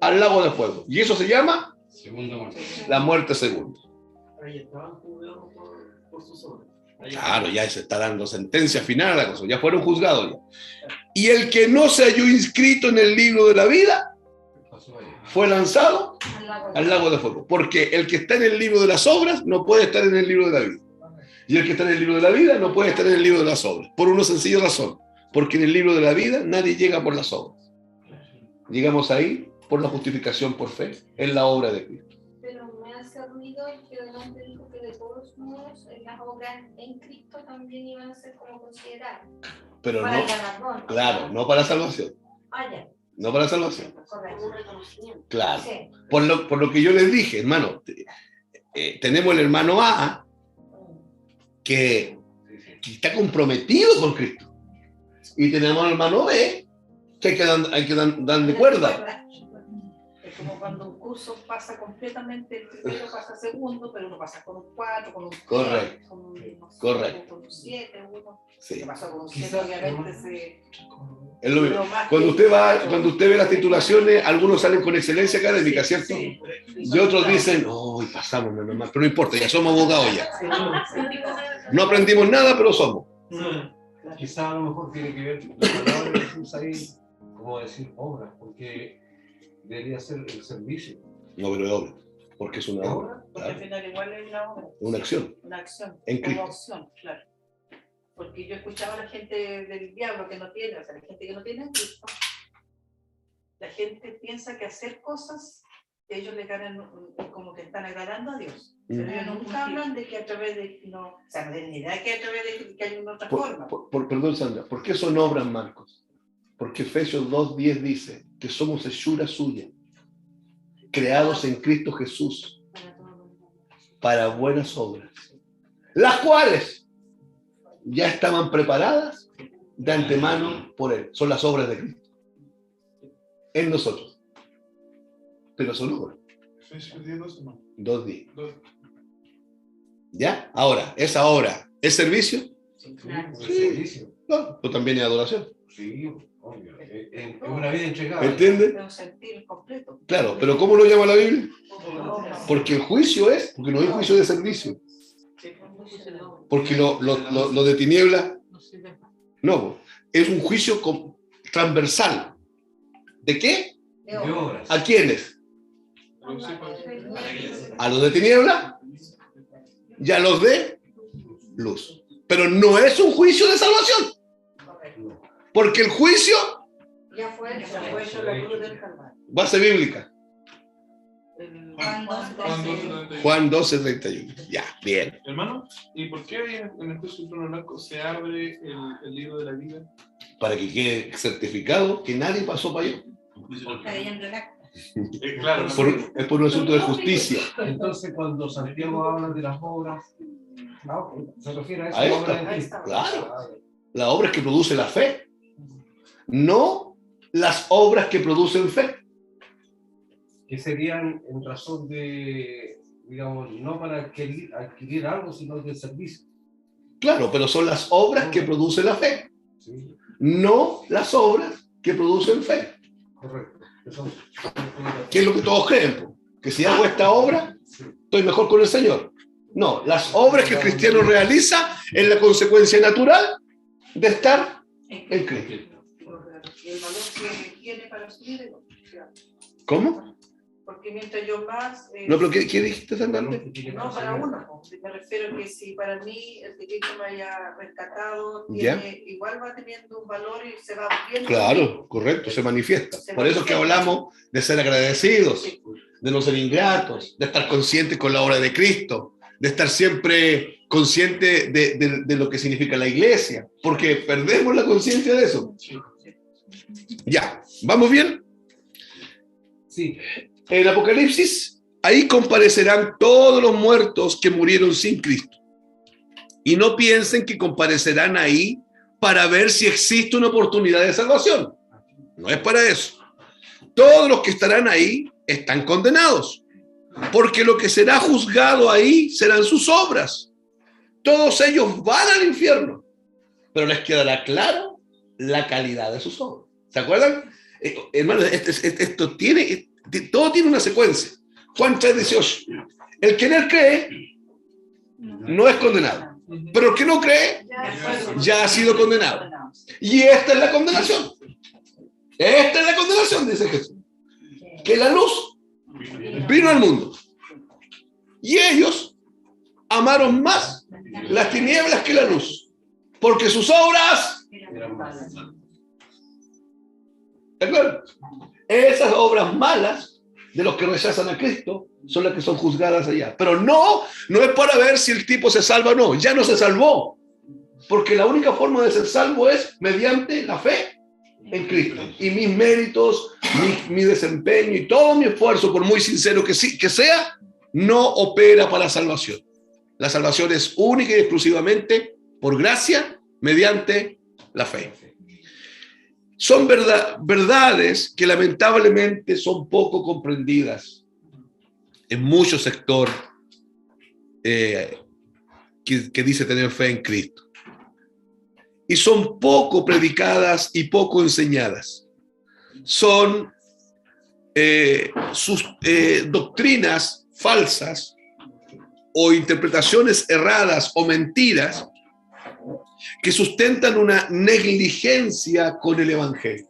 al lago de fuego. Y eso se llama Segunda muerte. la muerte segunda. Ahí estaban juzgados por sus obras. Claro, ya se está dando sentencia final a la cosa, ya fueron juzgados ya. Y el que no se halló inscrito en el libro de la vida fue lanzado al lago de fuego. Porque el que está en el libro de las obras no puede estar en el libro de la vida. Y el que está en el libro de la vida no puede estar en el libro de las obras. Por una sencilla razón. Porque en el libro de la vida nadie llega por las obras. Llegamos ahí por la justificación por fe en la obra de Cristo. Pero me hace ruido que delante dijo que de todos modos las obras en Cristo también iban a ser como consideradas. Pero Para no, el galardón. claro, no para salvación. Ah, ya. No para salvación. Correcto. Un reconocimiento. Claro. Sí. Por lo que yo les dije, hermano, tenemos el hermano A que está comprometido con Cristo. Y tenemos al hermano B que hay que darle cuerda. Es como cuando un curso pasa completamente, el primero pasa a segundo, pero uno pasa con un 4, con un 3, Correcto. con un, no sé, Correcto. con un 7, uno Sí. que pasó con un 7, obviamente se... Es lo mismo. Pero más Cuando que- usted ve las titulaciones, algunos salen con excelencia académica, ¿cierto? Sí. Y otros dicen, oh, pasamos menos mal, pero no importa, ya somos abogados ya. No aprendimos nada, pero somos. Quizá a lo mejor tiene que ver la palabra de Jesús ahí, como decir obras, porque debería ser el servicio. No, pero es obra, porque es una obra, Porque al final igual es la obra. una acción. Una acción. En como Cristo. opción, claro. Porque yo escuchaba a la gente del diablo que no tiene, o sea, la gente que no tiene a Cristo. La gente piensa que hacer cosas, ellos le ganan como que están agradando a Dios. Pero ellos nunca hablan de que a través de, no, o sea, no tienen ni idea que a través de que hay una otra forma. Perdón, Sandra, ¿por qué son obras, Marcos? Porque Efesios 2:10 dice que somos hechura suya, creados en Cristo Jesús para buenas obras, las cuales ya estaban preparadas de antemano por Él. Son las obras de Cristo en nosotros. Pero son obras. Efesios 10:12, no. 2:10. 2. ¿Ya? Ahora, esa obra es servicio. Claro. El servicio. No, pero también es adoración. Sí, obvio. Es una vida entregada. ¿Entiende? Es un sentir completo. Claro, pero ¿cómo lo llama la Biblia? Porque el juicio es, porque no hay juicio de servicio. Porque lo de tinieblas, no, es un juicio transversal. ¿De qué? De obras. ¿A quiénes? Lo sepa. A los de tinieblas y a los de luz. Pero no es un juicio de salvación. Porque el juicio, Ya fue. Esa fue hecho la cruz del Calvario. base bíblica, El- Juan 12:31. Ya, bien. Hermano, ¿y por qué ahí en el juicio del trono blanco se abre el libro de la vida? Para que quede certificado que nadie pasó para allá. Está leyendo el acta. Claro, Es por un asunto de justicia. Entonces, cuando Santiago habla de las obras, se refiere a esa A esta. obra de Ahí Cristo. está. Claro. La obra es que produce la fe, no las obras que producen fe. Que serían en razón de, digamos, no para adquirir algo, sino de servicio. Claro, pero son las obras que producen la fe, Sí, no las obras que producen fe. correcto. Que es lo que todos creen, po. Que si hago esta obra, estoy mejor con el Señor. No, las obras que el cristiano realiza es la consecuencia natural de estar en Cristo. Y el valor que tiene para su vida. ¿Cómo? Porque mientras yo más... No, pero ¿qué dijiste, Sandra? No, para uno. Me refiero que si para mí el que Cristo me haya rescatado, Ya. igual va teniendo un valor y se va viendo. Claro, correcto, se manifiesta. Por eso es que hablamos de ser agradecidos, Sí. de no ser ingratos, de estar conscientes con la obra de Cristo, de estar siempre consciente de lo que significa la iglesia, porque perdemos la conciencia de eso. Ya, ¿vamos bien? Sí, En Apocalipsis, ahí comparecerán todos los muertos que murieron sin Cristo. Y no piensen que comparecerán ahí para ver si existe una oportunidad de salvación. No es para eso. todos los que estarán ahí están condenados, porque lo que será juzgado ahí serán sus obras. Todos ellos van al infierno, pero les quedará claro la calidad de sus obras. ¿Se acuerdan? Hermanos, esto tiene, todo tiene una secuencia. Juan 3:18. El que en él cree no es condenado, pero el que no cree ya ha sido condenado. Y esta es la condenación. Esta es la condenación, dice Jesús. Que la luz vino al mundo. Y ellos amaron más las tinieblas que la luz, porque sus obras... ¿De acuerdo? Esas obras malas de los que rechazan a Cristo son las que son juzgadas allá. Pero no es para ver si el tipo se salva o no. Ya no se salvó. Porque la única forma de ser salvo es mediante la fe en Cristo. Y mis méritos, mi desempeño y todo mi esfuerzo, por muy sincero que sea, no opera para la salvación. La salvación es única y exclusivamente por gracia mediante la fe. Son verdades que lamentablemente son poco comprendidas en mucho sector que dice tener fe en Cristo. Y son poco predicadas y poco enseñadas. Son sus doctrinas falsas o interpretaciones erradas o mentiras que sustentan una negligencia con el Evangelio.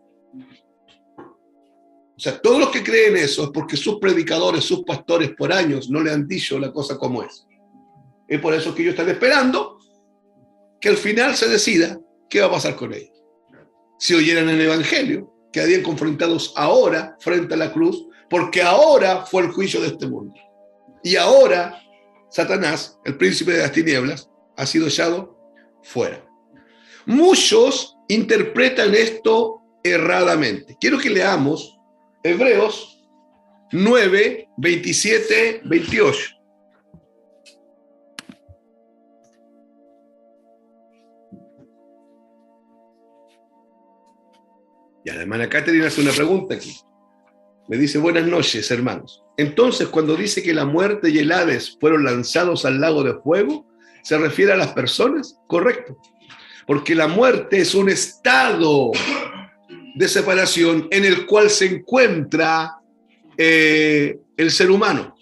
O sea, todos los que creen eso es porque sus predicadores, sus pastores por años no le han dicho la cosa como es. Es por eso que ellos están esperando que al final se decida qué va a pasar con ellos. Si oyeran el Evangelio, quedarían confrontados ahora frente a la cruz, porque ahora fue el juicio de este mundo. Y ahora Satanás, el príncipe de las tinieblas, ha sido echado fuera. Muchos interpretan esto erradamente. Quiero que leamos Hebreos 9, 27, 28. Ya, la hermana Catherine hace una pregunta aquí. Me dice: buenas noches, hermanos. Entonces, cuando dice que la muerte y el Hades fueron lanzados al lago de fuego, ¿se refiere a las personas? Correcto. Porque la muerte es un estado de separación en el cual se encuentra el ser humano.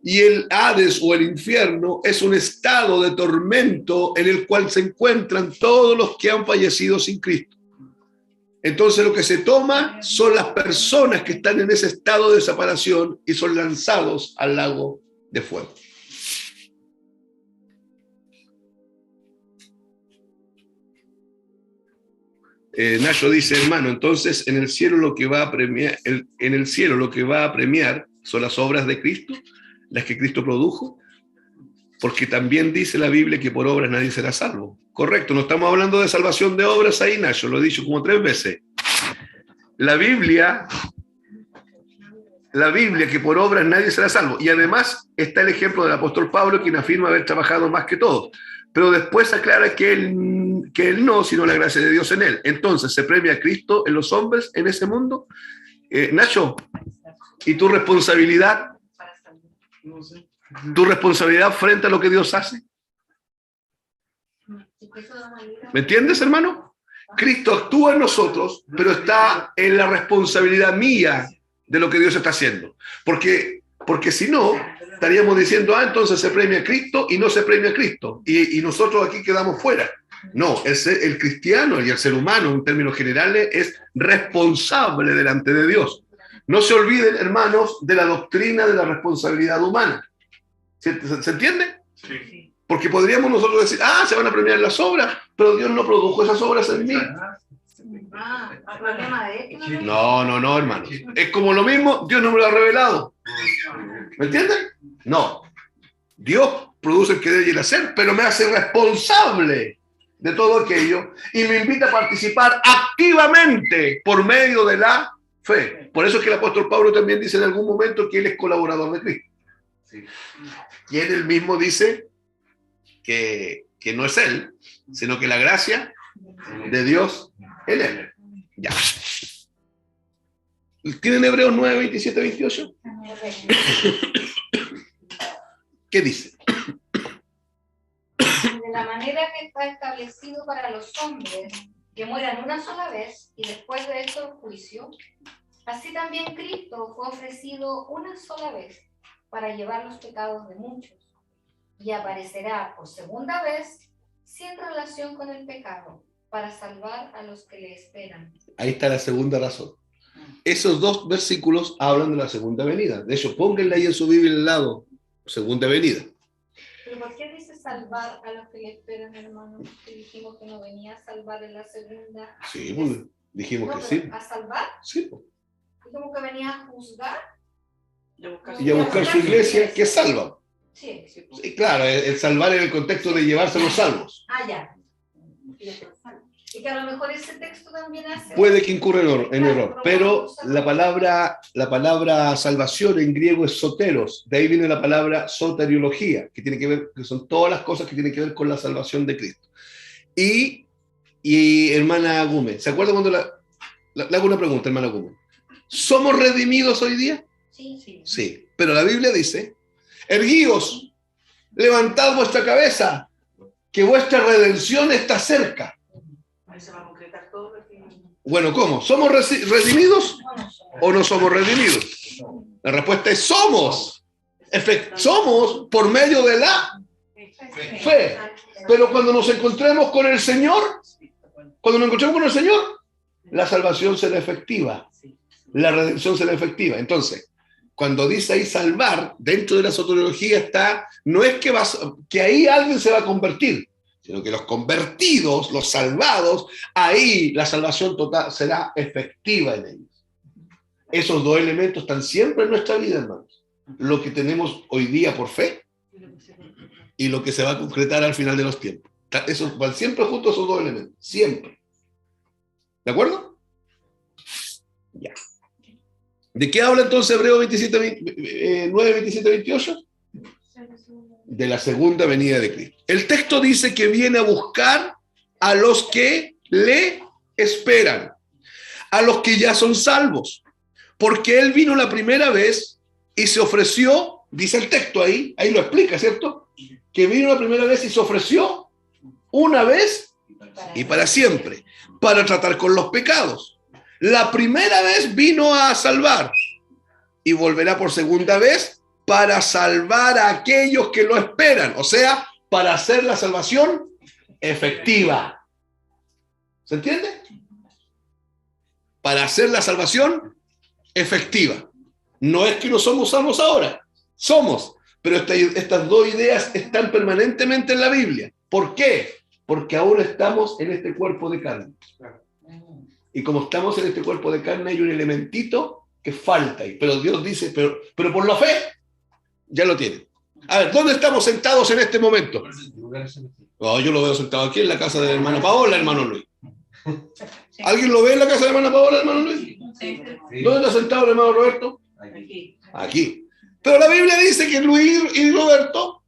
Y el Hades o el infierno es un estado de tormento en el cual se encuentran todos los que han fallecido sin Cristo. Entonces lo que se toma son las personas que están en ese estado de separación y son lanzados al lago de fuego. Nacho dice: hermano, entonces en el cielo lo que va a premiar, son las obras de Cristo, las que Cristo produjo, porque también dice la Biblia que por obras nadie será salvo. Correcto, no estamos hablando de salvación de obras ahí, Nacho, lo he dicho como 3 veces. La Biblia que por obras nadie será salvo. Y además está el ejemplo del apóstol Pablo, quien afirma haber trabajado más que todos. Pero después aclara que él no, sino la gracia de Dios en él. Entonces, ¿se premia a Cristo en los hombres en ese mundo? Nacho, ¿y tu responsabilidad? ¿Tu responsabilidad frente a lo que Dios hace? ¿Me entiendes, hermano? Cristo actúa en nosotros, pero está en la responsabilidad mía de lo que Dios está haciendo. Porque si no, estaríamos diciendo: entonces se premia a Cristo y no se premia a Cristo. Y nosotros aquí quedamos fuera. No, el cristiano y el ser humano, en términos generales, es responsable delante de Dios. No se olviden, hermanos, de la doctrina de la responsabilidad humana. ¿Se entiende? Sí. Porque podríamos nosotros decir: se van a premiar las obras, pero Dios no produjo esas obras en mí. No, hermano. Es como lo mismo, Dios no me lo ha revelado. ¿Me entienden? No. Dios produce el querer y el hacer, pero me hace responsable de todo aquello y me invita a participar activamente por medio de la fe. Por eso es que el apóstol Pablo también dice en algún momento que él es colaborador de Cristo. Sí. Y él mismo dice que no es él, sino que la gracia de Dios en él. Ya. ¿Tienen Hebreos 9, 27, 28? ¿Qué dice? De la manera que está establecido para los hombres que mueran una sola vez y después de esto el juicio, así también Cristo fue ofrecido una sola vez para llevar los pecados de muchos y aparecerá por segunda vez sin relación con el pecado para salvar a los que le esperan. Ahí está la segunda razón. Esos dos versículos hablan de la segunda venida. De hecho, pónganle ahí en su Biblia al lado, segunda venida. ¿Pero por qué dice salvar a los que le esperan, hermano? Que dijimos que no venía a salvar en la segunda. Sí, pues, dijimos No, que pero sí. ¿a salvar? Sí, pues. Dijimos que venía a juzgar. Y a buscar su iglesia que salva. Sí. Sí, claro, el salvar en el contexto de llevarse los salvos. Ah, ya. Y que a lo mejor ese texto también hace... Puede que incurra en error, pero la palabra salvación en griego es soteros. De ahí viene la palabra soteriología, que tiene que ver, que son todas las cosas que tienen que ver con la salvación de Cristo. Y hermana Gume, ¿se acuerda cuando le hago una pregunta, hermana Gume? ¿Somos redimidos hoy día? Sí. Sí, pero la Biblia dice, erguíos, levantad vuestra cabeza, que vuestra redención está cerca. Ahí se va a concretar todo lo que... Bueno, ¿cómo? ¿Somos redimidos o no somos redimidos? La respuesta es somos. Somos por medio de la fe. Pero cuando nos encontremos con el Señor, la salvación será efectiva. La redención será efectiva. Entonces, cuando dice ahí salvar, dentro de la soteriología está, no es que ahí alguien se va a convertir, sino que los convertidos, los salvados, ahí la salvación total será efectiva en ellos. Esos dos elementos están siempre en nuestra vida, hermanos. Lo que tenemos hoy día por fe y lo que se va a concretar al final de los tiempos. Esos van siempre juntos, esos dos elementos. Siempre. ¿De acuerdo? Ya. ¿De qué habla entonces Hebreo 9, 27, 28? De la segunda venida de Cristo. El texto dice que viene a buscar a los que le esperan, a los que ya son salvos, porque Él vino la primera vez y se ofreció, dice el texto ahí lo explica, ¿cierto? Que vino la primera vez y se ofreció una vez y para siempre, para tratar con los pecados. La primera vez vino a salvar y volverá por segunda vez para salvar a aquellos que lo esperan, o sea, para hacer la salvación efectiva. ¿Se entiende? Para hacer la salvación efectiva. No es que no somos salvos ahora, somos, pero estas dos ideas están permanentemente en la Biblia. ¿Por qué? Porque aún estamos en este cuerpo de carne. Y como estamos en este cuerpo de carne, hay un elementito que falta ahí. Pero Dios dice, pero por la fe, ya lo tienen. A ver, ¿dónde estamos sentados en este momento? Oh, yo lo veo sentado aquí en la casa de la hermana Paola, hermano Luis. ¿Alguien lo ve en la casa de la hermana Paola, hermano Luis? Sí. ¿Dónde está sentado el hermano Roberto? Aquí. Aquí. Pero la Biblia dice que Luis y Roberto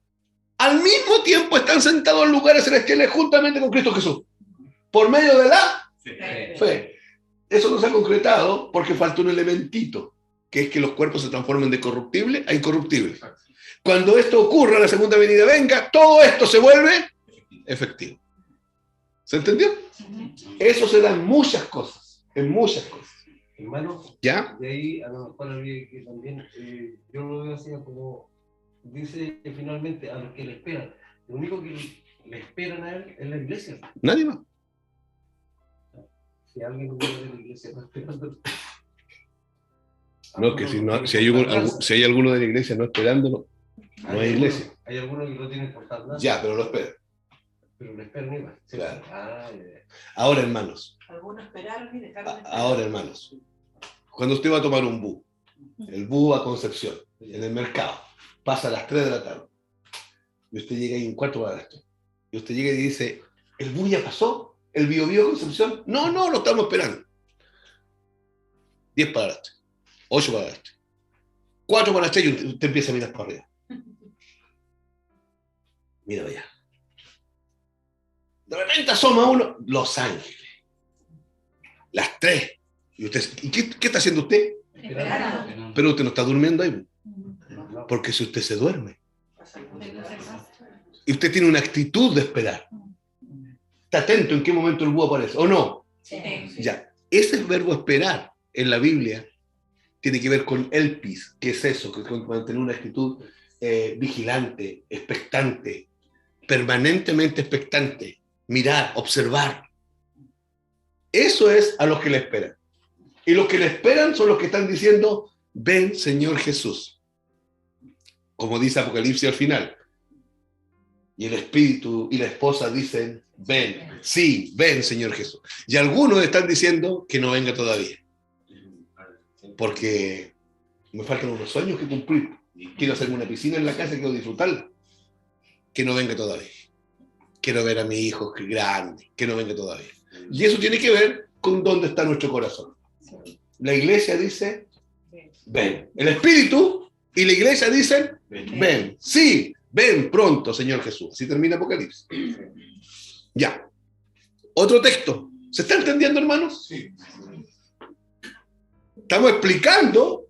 al mismo tiempo están sentados en lugares celestiales juntamente con Cristo Jesús. Por medio de la fe. Eso no se ha concretado porque falta un elementito, que es que los cuerpos se transformen de corruptible a incorruptible. Cuando esto ocurra, la segunda venida venga, todo esto se vuelve efectivo. ¿Se entendió? Eso se da en muchas cosas, Hermano, ¿Ya? de ahí a lo mejor habría que también, yo lo veo así como, dice que finalmente a los que le esperan, lo único que le esperan a él es la iglesia. Nadie más. Si alguien viene de la iglesia no esperando. No, que si hay alguno de la iglesia no esperándolo, no hay iglesia. Hay algunos que no tienen por tal nada. Ya, pero lo espera. Pero le esperan igual. ¿Sí? Claro. Ah, ya. Ahora, hermanos, Algunos esperaron y dejaron de esperar. ahora, hermanos, cuando usted va a tomar un bus, el bus a Concepción, en el mercado, pasa a las 3 de la tarde, y usted llega ahí en 4 para las 3, y usted llega y dice, ¿el bus ya pasó? ¿El Biobío a Concepción? No, lo estamos esperando. 10 para las 3, 8 para las 3, 4 para las 3, y usted empieza a mirar para arriba. Mira allá. De repente asoma uno, Los Ángeles. Las 3. ¿Y usted, qué está haciendo usted? Esperando. Pero usted no está durmiendo ahí. Porque si usted se duerme y usted tiene una actitud de esperar, está atento en qué momento el búho aparece, ¿o no? Sí. Ya, ese verbo esperar en la Biblia tiene que ver con elpis, que es eso, que es con mantener una actitud vigilante, expectante, permanentemente expectante, mirar, observar. Eso es a los que le esperan. Y los que le esperan son los que están diciendo, ven Señor Jesús. Como dice Apocalipsis al final. Y el espíritu y la esposa dicen, ven, sí, ven Señor Jesús. Y algunos están diciendo que no venga todavía. Porque me faltan unos sueños que cumplir. Quiero hacerme una piscina en la casa, quiero disfrutarla. Que no venga todavía. Quiero ver a mi hijo grande, que no venga todavía. Y eso tiene que ver con dónde está nuestro corazón. La iglesia dice, ven. El espíritu y la iglesia dicen, ven. Sí, ven pronto, Señor Jesús. Así termina Apocalipsis. Ya. Otro texto. ¿Se está entendiendo, hermanos? Sí. Estamos explicando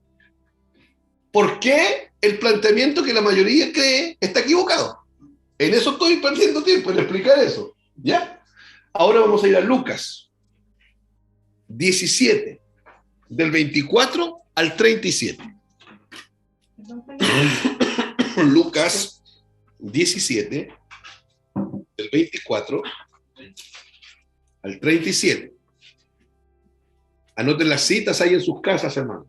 por qué el planteamiento que la mayoría cree está equivocado. En eso estoy perdiendo tiempo, en explicar eso. ¿Ya? Ahora vamos a ir a Lucas 17, del 24 al 37. Lucas 17, del 24 al 37. Anoten las citas ahí en sus casas, hermano.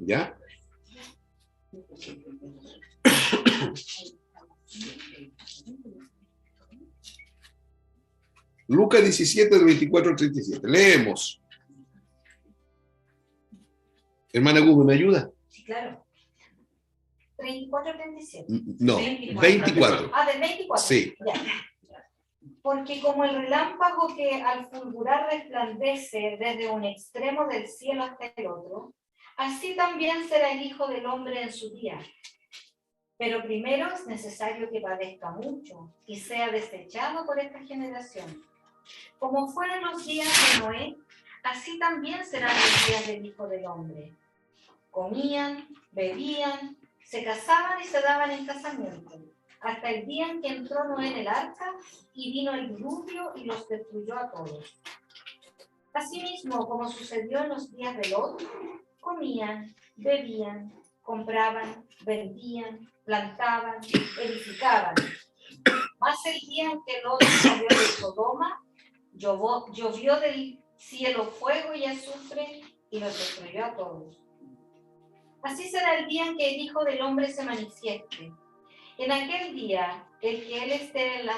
¿Ya? Lucas 17, del 24 al 37. Leemos. Hermana Guzmán, ¿me ayuda? Sí, claro. 34 37. No, 24. Ah, del 24. Sí. Ya. Porque como el relámpago que al fulgurar resplandece desde un extremo del cielo hasta el otro, así también será el Hijo del Hombre en su día. Pero primero es necesario que padezca mucho y sea desechado por esta generación. Como fueron los días de Noé, así también serán los días del Hijo del Hombre. Comían, bebían, se casaban y se daban en casamiento, hasta el día en que entró Noé en el arca y vino el diluvio y los destruyó a todos. Asimismo, como sucedió en los días de Lot, comían, bebían, compraban, vendían, plantaban, edificaban. Mas el día en que Lot salió de Sodoma, llovió del cielo fuego y azufre y los destruyó a todos. Así será el día en que el Hijo del Hombre se manifieste. En aquel día, el que esté en la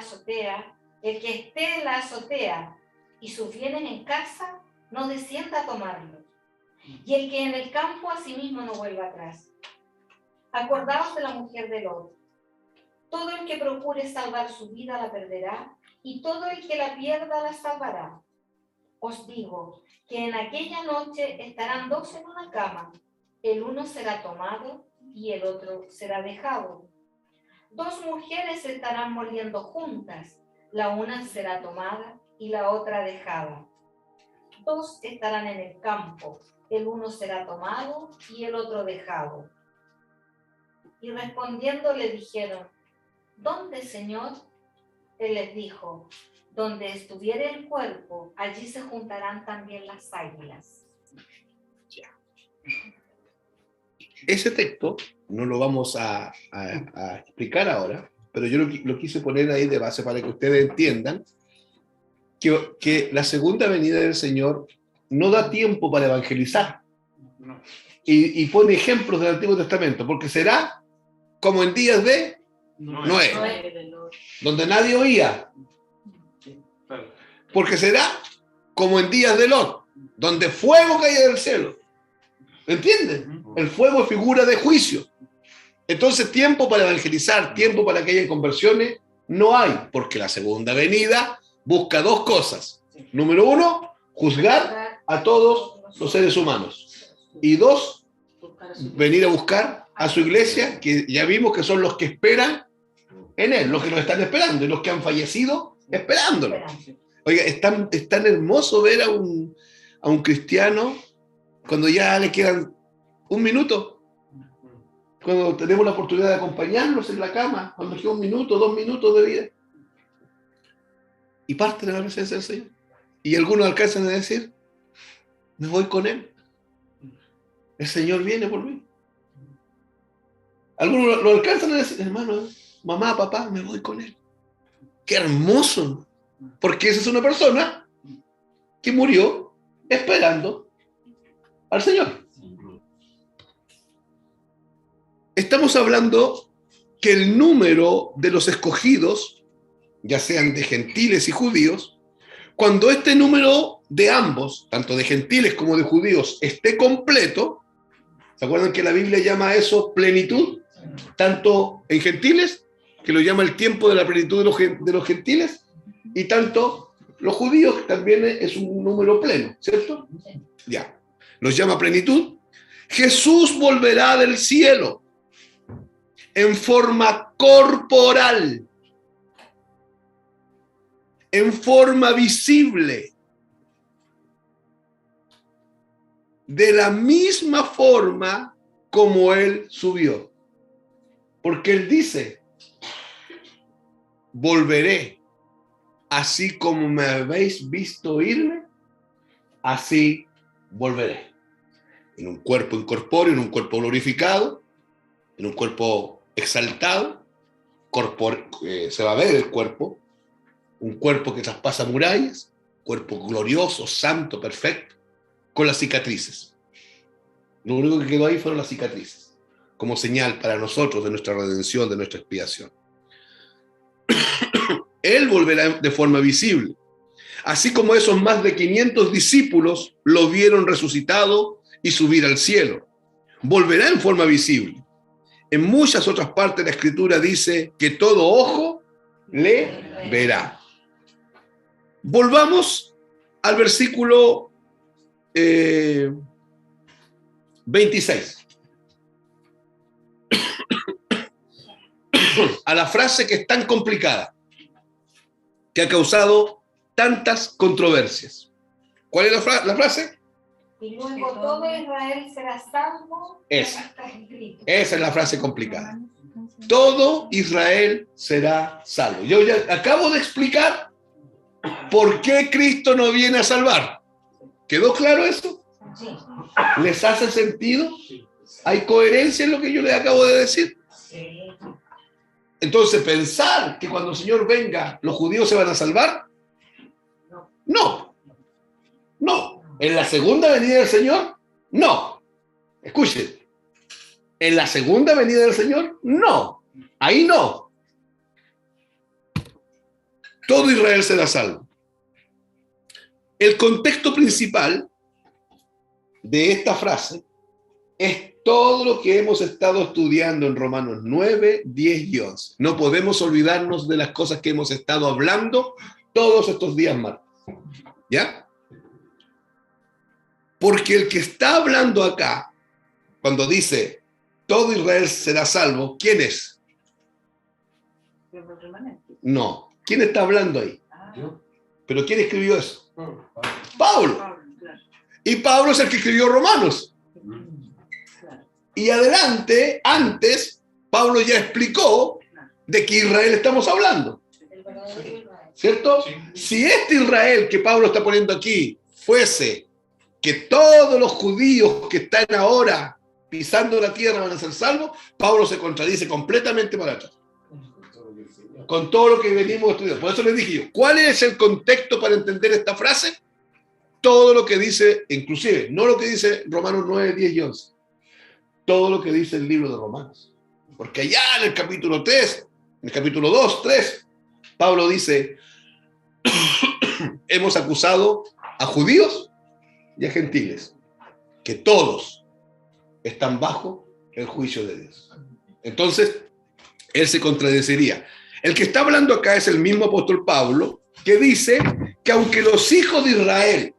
azotea y sus bienes en casa, no descienda a tomarlos. Y el que en el campo asimismo no vuelva atrás. Acordaos de la mujer de Lot. Todo el que procure salvar su vida la perderá, y todo el que la pierda la salvará. Os digo que en aquella noche estarán dos en una cama, el uno será tomado y el otro será dejado. Dos mujeres estarán moliendo juntas, la una será tomada y la otra dejada. Dos estarán en el campo, el uno será tomado y el otro dejado. Y respondiendo le dijeron, ¿dónde, Señor? Él les dijo, donde estuviere el cuerpo, allí se juntarán también las águilas. Ese texto no lo vamos a explicar ahora, pero yo lo quise poner ahí de base para que ustedes entiendan que la segunda venida del Señor no da tiempo para evangelizar. No. Y pone ejemplos del Antiguo Testamento, porque será como en días de Noé, donde nadie oía. Claro. Porque será como en días de Lot, donde fuego caía del cielo. ¿Entienden? El fuego es figura de juicio. Entonces, tiempo para evangelizar, tiempo para que haya conversiones, no hay, porque la segunda venida busca dos cosas. Número uno, juzgar a todos los seres humanos. Y dos, venir a buscar a su iglesia, que ya vimos que son los que esperan en Él, los que nos están esperando, y los que han fallecido esperándolo. Oiga, es tan hermoso ver a un cristiano cuando ya le quedan un minuto, cuando tenemos la oportunidad de acompañarlos en la cama, cuando queda 1 minuto, 2 minutos de vida, y parte de la presencia del Señor. Y algunos alcanzan a decir, me voy con Él. El Señor viene por mí. Algunos lo alcanzan a decir, hermano, mamá, papá, me voy con Él. ¡Qué hermoso! Porque esa es una persona que murió esperando al Señor. Estamos hablando que el número de los escogidos, ya sean de gentiles y judíos, cuando este número de ambos, tanto de gentiles como de judíos, esté completo, ¿se acuerdan que la Biblia llama a eso plenitud? Tanto en gentiles, que lo llama el tiempo de la plenitud de los gentiles, y tanto los judíos, que también es un número pleno, ¿cierto? Ya, los llama plenitud. Jesús volverá del cielo en forma corporal, en forma visible, de la misma forma como Él subió. Porque Él dice, volveré, así como me habéis visto irme, así volveré. En un cuerpo incorpóreo, en un cuerpo glorificado, en un cuerpo exaltado, se va a ver el cuerpo, un cuerpo que traspasa murallas, cuerpo glorioso, santo, perfecto, con las cicatrices. Lo único que quedó ahí fueron las cicatrices, como señal para nosotros de nuestra redención, de nuestra expiación. Él volverá de forma visible, así como esos más de 500 discípulos lo vieron resucitado y subir al cielo. Volverá en forma visible. En muchas otras partes de la Escritura dice que todo ojo le verá. Volvamos al versículo 26. A la frase que es tan complicada, que ha causado tantas controversias. ¿Cuál es la frase? Y luego todo Israel será salvo. Esa es la frase complicada. Todo Israel será salvo. Yo ya acabo de explicar por qué Cristo no viene a salvar. ¿Quedó claro eso? Sí. ¿Les hace sentido? ¿Hay coherencia en lo que yo les acabo de decir? Sí. Entonces, pensar que cuando el Señor venga, los judíos se van a salvar, no. ¿En la segunda venida del Señor? No. Escuchen. ¿En la segunda venida del Señor? No. Ahí no. Todo Israel será salvo. El contexto principal de esta frase es todo lo que hemos estado estudiando en Romanos 9, 10 y 11. No podemos olvidarnos de las cosas que hemos estado hablando todos estos días martes. ¿Ya? Porque el que está hablando acá, cuando dice todo Israel será salvo, ¿quién es? No. ¿Quién está hablando ahí? Yo. ¿Pero quién escribió eso? Pablo. Y Pablo es el que escribió Romanos. Y adelante, antes, Pablo ya explicó de qué Israel estamos hablando. ¿Cierto? Si este Israel que Pablo está poniendo aquí fuese que todos los judíos que están ahora pisando la tierra van a ser salvos, Pablo se contradice completamente para atrás. Con todo lo que venimos estudiando. Por eso les dije yo, ¿cuál es el contexto para entender esta frase? Todo lo que dice, inclusive, no lo que dice Romanos 9, 10 y 11. Todo lo que dice el libro de Romanos. Porque allá en el capítulo 3, en el capítulo 2, 3, Pablo dice, hemos acusado a judíos y a gentiles, que todos están bajo el juicio de Dios. Entonces, él se contradeciría. El que está hablando acá es el mismo apóstol Pablo, que dice que aunque los hijos de Israel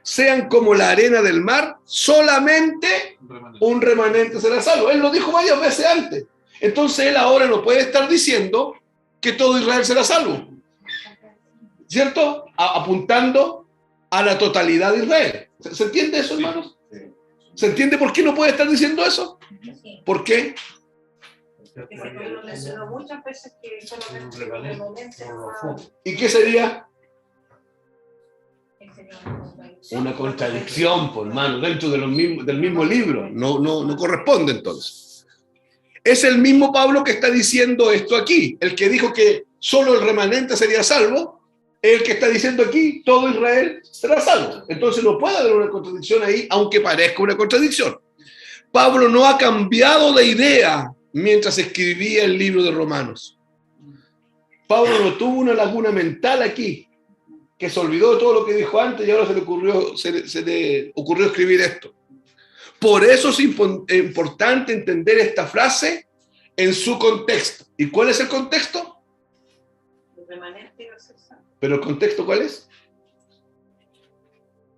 sean como la arena del mar, solamente un remanente será salvo. Él lo dijo varias veces antes. Entonces él ahora no puede estar diciendo que todo Israel será salvo. ¿cierto? Apuntando a la totalidad de Israel. ¿Se entiende eso, hermanos? ¿Se entiende por qué no puede estar diciendo eso? ¿Por qué? Que se lo mencionó muchas veces que solamente el remanente estaba- ¿Y qué sería? Sería una contradicción. Una contradicción, por hermano, dentro de del mismo libro. No corresponde entonces. Es el mismo Pablo que está diciendo esto aquí. El que dijo que solo el remanente sería salvo, el que está diciendo aquí, todo Israel será salvo. Entonces no puede haber una contradicción ahí, aunque parezca una contradicción. Pablo no ha cambiado de idea mientras escribía el libro de Romanos. Pablo no tuvo una laguna mental aquí, que se olvidó de todo lo que dijo antes y ahora se le ocurrió escribir esto. Por eso es importante entender esta frase en su contexto. ¿Y cuál es el contexto? el remanente iba a ser salvo. ¿Pero el contexto cuál es?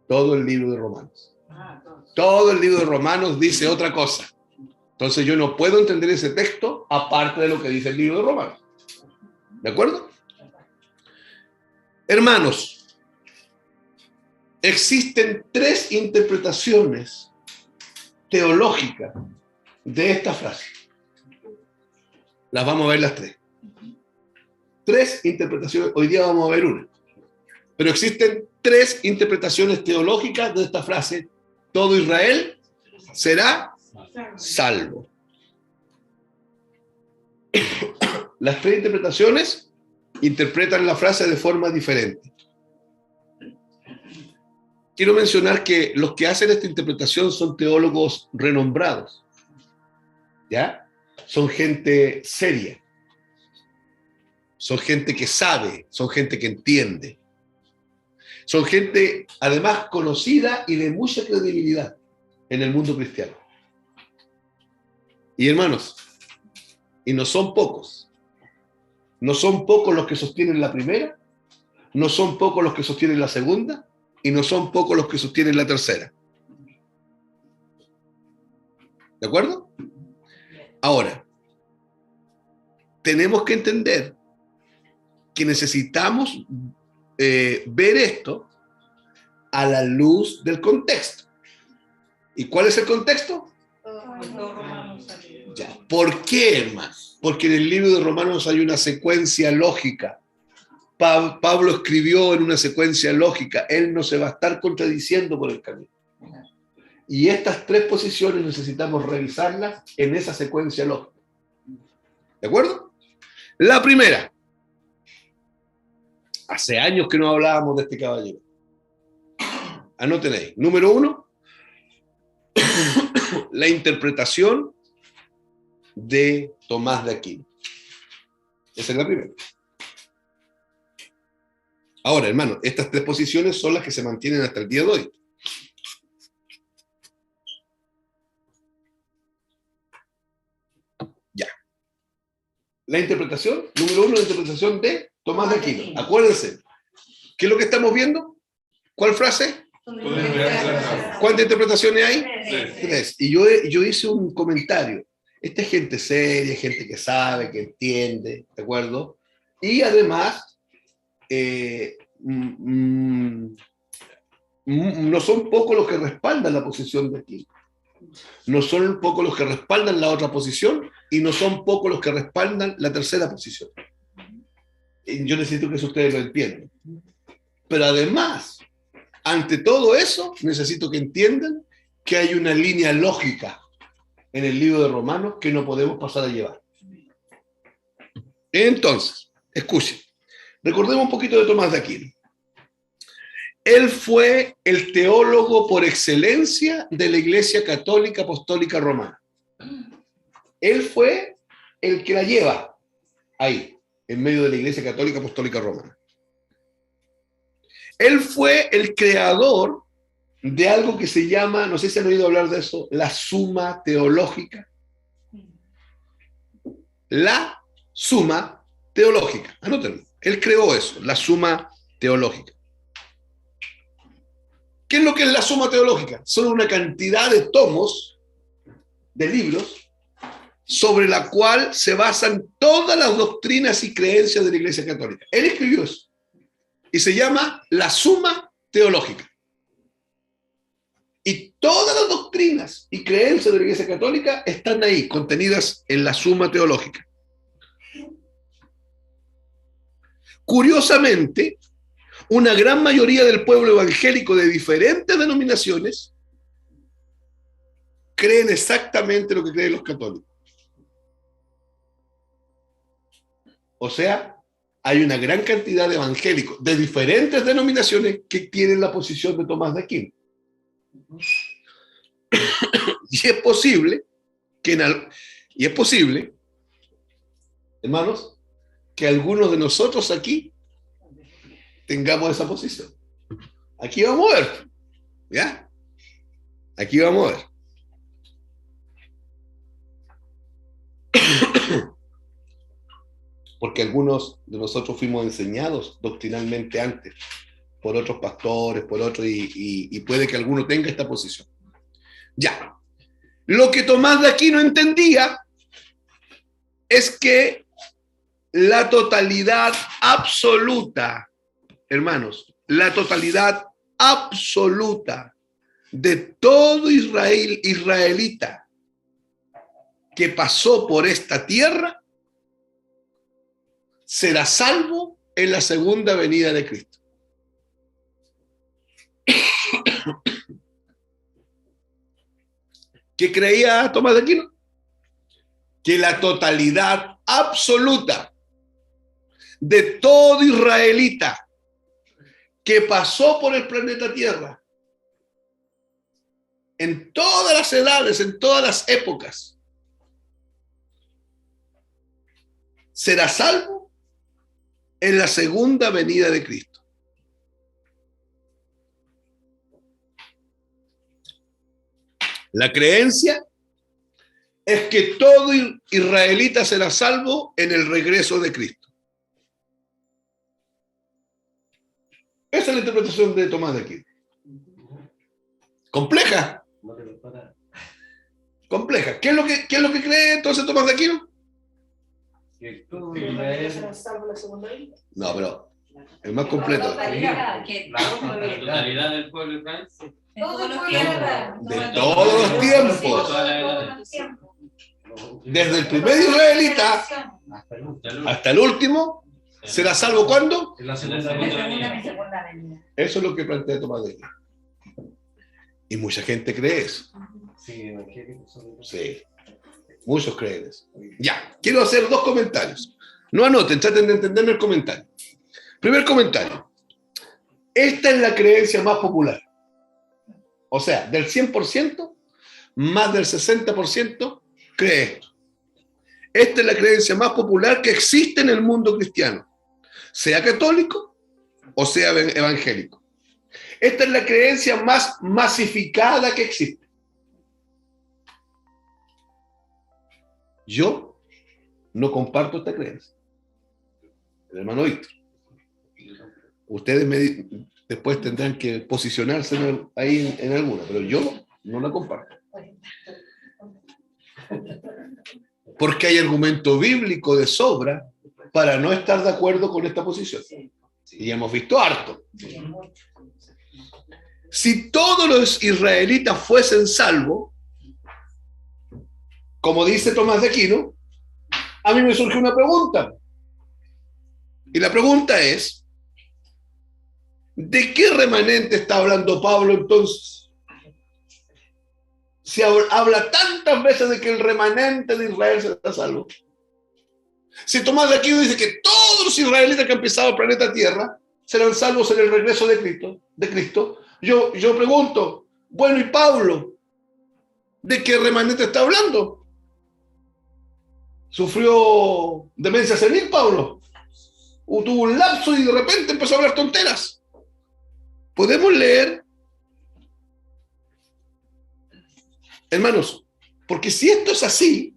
Todo el libro de Romanos. Entonces, Todo el libro de Romanos dice otra cosa. Entonces yo no puedo entender ese texto aparte de lo que dice el libro de Romanos. ¿De acuerdo? Hermanos, existen 3 interpretaciones teológicas de esta frase. Las vamos a ver las 3. 3 interpretaciones, hoy día vamos a ver una. Pero existen 3 interpretaciones teológicas de esta frase. Todo Israel será salvo. Las 3 interpretaciones interpretan la frase de forma diferente. Quiero mencionar que los que hacen esta interpretación son teólogos renombrados, ¿ya? Son gente seria, son gente que sabe, son gente que entiende, son gente además conocida y de mucha credibilidad en el mundo cristiano. Y hermanos, y no son pocos los que sostienen la primera, no son pocos los que sostienen la segunda, y no son pocos los que sostienen la tercera. ¿De acuerdo? Ahora, tenemos que entender que necesitamos ver esto a la luz del contexto. ¿Y cuál es el contexto? todo Romanos salió. Ya. ¿Por qué, hermano? Porque en el libro de Romanos hay una secuencia lógica. Pablo escribió en una secuencia lógica. Él no se va a estar contradiciendo por el camino. Y estas 3 posiciones necesitamos revisarlas en esa secuencia lógica. ¿De acuerdo? La primera. Hace años que no hablábamos de este caballero. Anoten ahí. Número 1. La interpretación de Tomás de Aquino. Esa es la primera. Ahora, hermano, estas 3 posiciones son las que se mantienen hasta el día de hoy. Ya. La interpretación, número 1, la interpretación de Tomás de Aquino. Acuérdense, ¿qué es lo que estamos viendo? ¿Cuál frase? ¿Cuántas interpretaciones hay? 3. Y yo hice un comentario. Esta es gente seria, gente que sabe, que entiende, ¿de acuerdo? Y además, no son pocos los que respaldan la posición de Aquino. No son pocos los que respaldan la otra posición y no son pocos los que respaldan la tercera posición. Y yo necesito que eso ustedes lo entiendan. Pero además, ante todo eso, necesito que entiendan que hay una línea lógica en el libro de Romanos que no podemos pasar a llevar. Entonces, escuchen, recordemos un poquito de Tomás de Aquino. Él fue el teólogo por excelencia de la Iglesia Católica Apostólica Romana. Él fue el que la lleva ahí, en medio de la Iglesia Católica Apostólica Romana. Él fue el creador de algo que se llama, no sé si han oído hablar de eso, la suma teológica. La suma teológica. Anótenlo. Él creó eso, la suma teológica. ¿Qué es lo que es la suma teológica? Son una cantidad de tomos, de libros, sobre la cual se basan todas las doctrinas y creencias de la Iglesia Católica. Él escribió eso. y se llama la Suma Teológica. Y todas las doctrinas y creencias de la Iglesia Católica están ahí, contenidas en la Suma Teológica. Curiosamente, una gran mayoría del pueblo evangélico de diferentes denominaciones creen exactamente lo que creen los católicos. O sea, hay una gran cantidad de evangélicos de diferentes denominaciones que tienen la posición de Tomás de Aquino. Y es posible hermanos, que algunos de nosotros aquí tengamos esa posición. Aquí vamos a ver, ¿ya? Aquí vamos a ver. Porque algunos de nosotros fuimos enseñados doctrinalmente antes por otros pastores, por otros, y puede que alguno tenga esta posición. Ya. Lo que Tomás de Aquino entendía es que la totalidad absoluta, hermanos, la totalidad absoluta de todo israelita que pasó por esta tierra será salvo en la segunda venida de Cristo. ¿Qué creía Tomás de Aquino? Que la totalidad absoluta de todo israelita que pasó por el planeta Tierra, en todas las edades, en todas las épocas, será salvo en la segunda venida de Cristo. La creencia es que todo israelita será salvo en el regreso de Cristo. Esa es la interpretación de Tomás de Aquino. ¿Compleja? Compleja. ¿Qué es lo que cree entonces Tomás de Aquino? Que todo ¿Será salvo la segunda venida? No, pero es más completo. La totalidad del pueblo de Israel. Todo el pueblo de Israel. De todos los tiempos. Desde el primer israelita hasta el último, ¿será salvo cuándo? En la segunda venida. Eso es lo que plantea Tomás de Aquino. Y mucha gente cree eso. Sí, evangélicos sobre todo. Sí, muchos creen eso. Ya, quiero hacer dos comentarios. No anoten, traten de entenderme el comentario. Primer comentario. Esta es la creencia más popular. O sea, del 100%, más del 60% cree esto. Esta es la creencia más popular que existe en el mundo cristiano, sea católico o sea evangélico. Esta es la creencia más masificada que existe. Yo no comparto esta creencia. El hermano Víctor. Ustedes después tendrán que posicionarse ahí en alguna, pero yo no la comparto. Porque hay argumento bíblico de sobra para no estar de acuerdo con esta posición. Y hemos visto harto. Si todos los israelitas fuesen salvos, como dice Tomás de Aquino, a mí me surge una pregunta. Y la pregunta es, ¿de qué remanente está hablando Pablo entonces? Si habla tantas veces de que el remanente de Israel será salvo. Si Tomás de Aquino dice que todos los israelitas que han pisado el planeta Tierra serán salvos en el regreso de Cristo, yo pregunto, bueno, ¿y Pablo? ¿De qué remanente está hablando? ¿Sufrió demencia senil Pablo? ¿O tuvo un lapso y de repente empezó a hablar tonteras? Podemos leer, hermanos, porque si esto es así,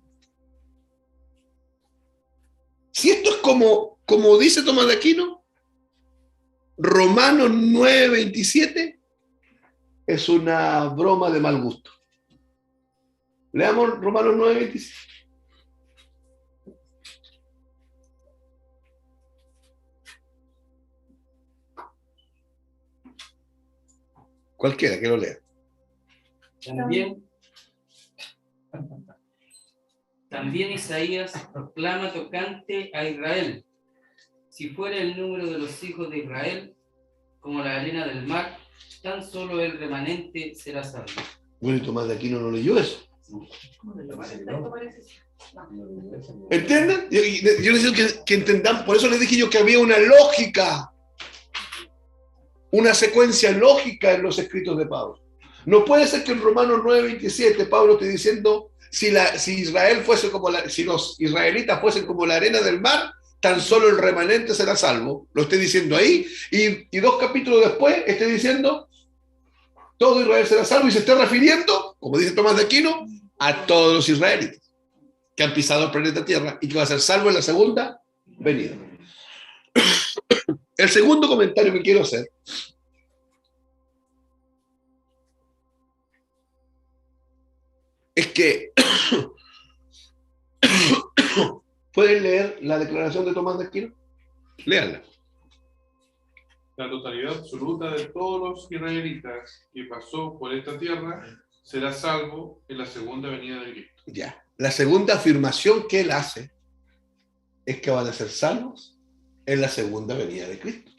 si esto es como dice Tomás de Aquino, Romanos 9:27 es una broma de mal gusto. Leamos Romanos 9:27. Cualquiera que lo lea. También Isaías proclama tocante a Israel: si fuera el número de los hijos de Israel como la arena del mar, tan solo el remanente será salvo. Bueno, y Tomás de Aquino no leyó eso. ¿Entienden? Yo necesito que entendamos, por eso les dije yo que había una lógica, una secuencia lógica en los escritos de Pablo. No puede ser que en Romanos 9:27 Pablo esté diciendo si Israel fuese como si los israelitas fuesen como la arena del mar, tan solo el remanente será salvo. Lo esté diciendo ahí, y 2 capítulos después esté diciendo todo Israel será salvo, y se esté refiriendo, como dice Tomás de Aquino, a todos los israelitas que han pisado el planeta Tierra y que va a ser salvo en la segunda venida. El segundo comentario que quiero hacer es que ¿pueden leer la declaración de Tomás de Aquino? Léanla. La totalidad absoluta de todos los israelitas que pasó por esta tierra será salvo en la segunda venida de Cristo. Ya. La segunda afirmación que él hace es que van a ser salvos en la segunda venida de Cristo.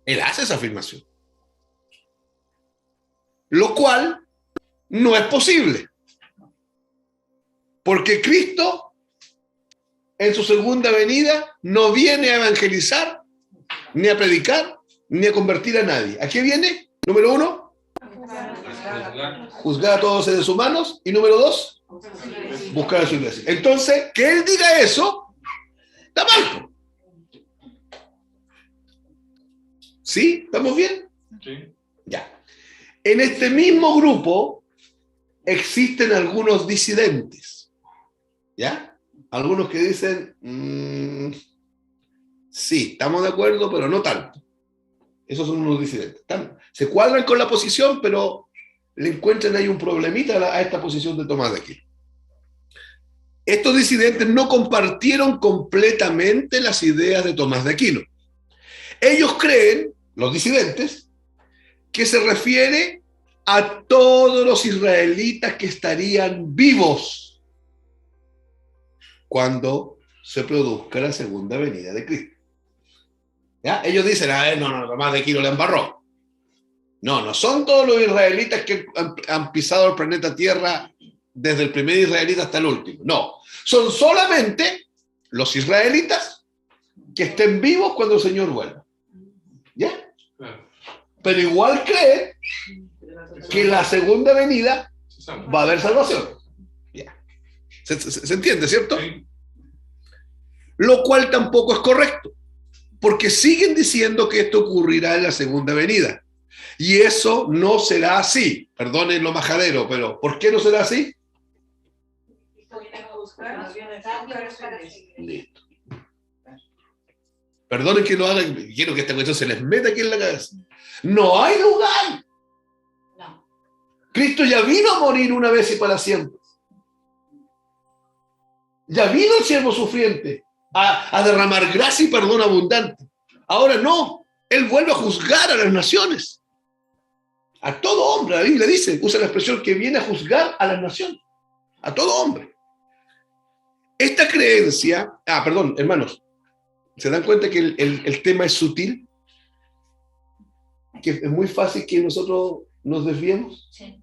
Él hace esa afirmación. Lo cual no es posible. Porque Cristo, en su segunda venida, no viene a evangelizar, ni a predicar, ni a convertir a nadie. ¿A qué viene? Número 1, juzgar a todos los seres humanos. Y número 2, buscar a su iglesia. Entonces, que él diga eso, está mal. ¿Sí? ¿Estamos bien? ¿Sí? Ya. En este mismo grupo existen algunos disidentes. ¿Ya? Algunos que dicen, sí, estamos de acuerdo, pero no tanto. Esos son unos disidentes. Se cuadran con la posición, pero le encuentran ahí un problemita a esta posición de Tomás de Aquino. Estos disidentes no compartieron completamente las ideas de Tomás de Aquino. Ellos creen, los disidentes, que se refiere a todos los israelitas que estarían vivos cuando se produzca la segunda venida de Cristo. ¿Ya? Ellos dicen, no, Tomás de Aquino le embarró. No son todos los israelitas que han pisado el planeta Tierra desde el primer israelita hasta el último. No, son solamente los israelitas que estén vivos cuando el Señor vuelva. ¿Ya? Claro. Pero igual creen que en la segunda venida va a haber salvación. ¿Ya? ¿Se entiende, cierto? Sí. Lo cual tampoco es correcto, porque siguen diciendo que esto ocurrirá en la segunda venida. Y eso no será así. Perdonen lo majadero, pero ¿por qué no será así? Listo. Perdonen que lo hagan, quiero que esta cuestión se les meta aquí en la cabeza. No hay lugar. No. Cristo ya vino a morir una vez y para siempre. Ya vino el siervo sufriente a derramar gracia y perdón abundante. Ahora no, Él vuelve a juzgar a las naciones. A todo hombre, la Biblia dice, usa la expresión que viene a juzgar a las naciones. A todo hombre. Esta creencia, hermanos, ¿se dan cuenta que el tema es sutil? Que es muy fácil que nosotros nos desviemos. Sí.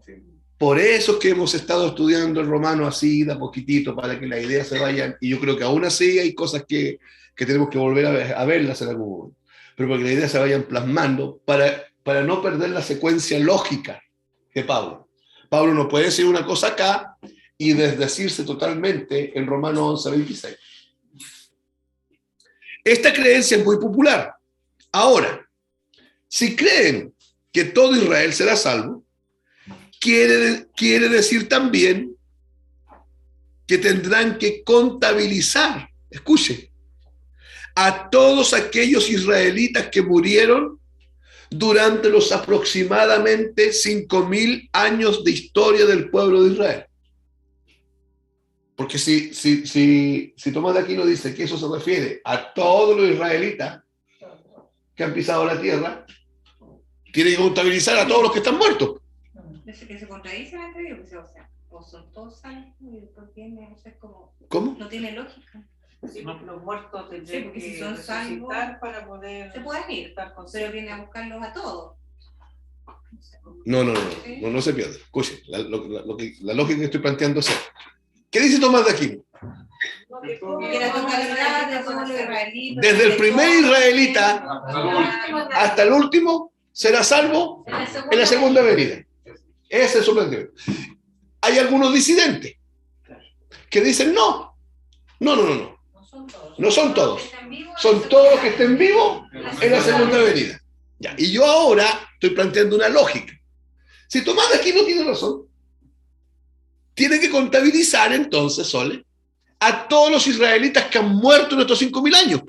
Por eso es que hemos estado estudiando el romano así, de a poquitito, para que las ideas se vayan. Y yo creo que aún así hay cosas que tenemos que volver a verlas en algún momento. Pero para que las ideas se vayan plasmando, para no perder la secuencia lógica de Pablo. Pablo no puede decir una cosa acá y desdecirse totalmente en Romanos 11:26. Esta creencia es muy popular. Ahora, si creen que todo Israel será salvo, quiere decir también que tendrán que contabilizar, escuche, a todos aquellos israelitas que murieron durante los aproximadamente 5.000 años de historia del pueblo de Israel. Porque si Tomás de Aquino dice que eso se refiere a todos los israelitas que han pisado la tierra, Tiene que contabilizar a todos los que están muertos. Que se contradicen entre ellos, o sea, o son todos salvos y después viene, o sea, es como, ¿Cómo? no tiene lógica. Sí, los muertos Sí, tendrían porque que si son salvos, resucitar para poder se pueden ir, estar con pero viene a buscarlos a todos. No se pierde. Escuchen, la lógica que estoy planteando es esta. ¿Qué dice Tomás de Aquino? Que la totalidad de todos los israelitas, Desde el primer israelita Salud. hasta el último será salvo en la segunda venida. Ese es su planteamiento. Hay algunos disidentes que dicen no. No son todos. Son todos los que estén vivos en la segunda venida. Ya. Y yo ahora estoy planteando una lógica. Si Tomás de Aquino tiene razón, tiene que contabilizar entonces, Sole, a todos los israelitas que han muerto en estos 5.000 años.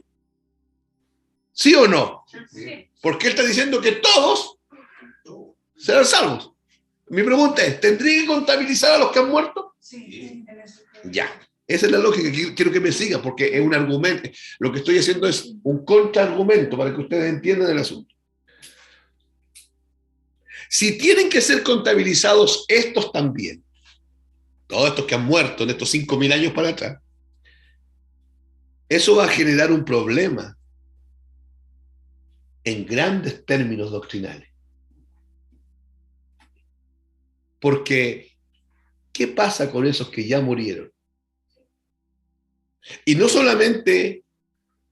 ¿Sí o no? Sí. Porque él está diciendo que todos serán salvos. Mi pregunta es, ¿tendría que contabilizar a los que han muerto? Sí. Ya. Esa es la lógica que quiero que me siga, porque es un argumento. Lo que estoy haciendo es un contraargumento para que ustedes entiendan el asunto. Si tienen que ser contabilizados estos también, todos estos que han muerto en estos 5.000 años para atrás, eso va a generar un problema en grandes términos doctrinales. Porque, ¿qué pasa con esos que ya murieron? Y no solamente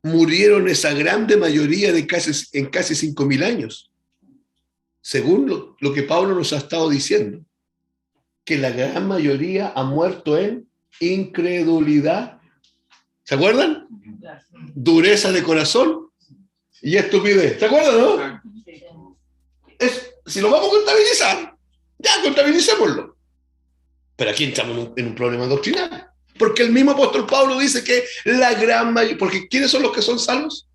murieron esa grande mayoría en casi 5.000 años, según lo que Pablo nos ha estado diciendo, que la gran mayoría ha muerto en incredulidad. ¿Se acuerdan? Dureza de corazón y estupidez. ¿Se acuerdan, no? Si lo vamos a contabilizar, ya contabilicémoslo. Pero aquí entramos en un problema doctrinal. Porque el mismo apóstol Pablo dice que la gran mayoría, porque ¿quiénes son los que son salvos?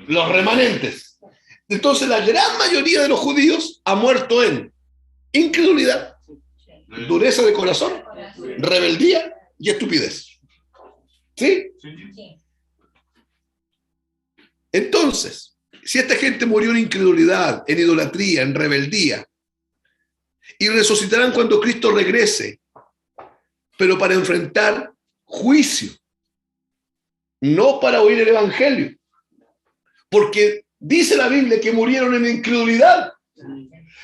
Los remanentes. Entonces la gran mayoría de los judíos ha muerto en incredulidad, dureza de corazón, rebeldía y estupidez. ¿Sí? Entonces, si esta gente murió en incredulidad, en idolatría, en rebeldía, y resucitarán cuando Cristo regrese, pero para enfrentar juicio, no para oír el evangelio, porque dice la Biblia que murieron en incredulidad,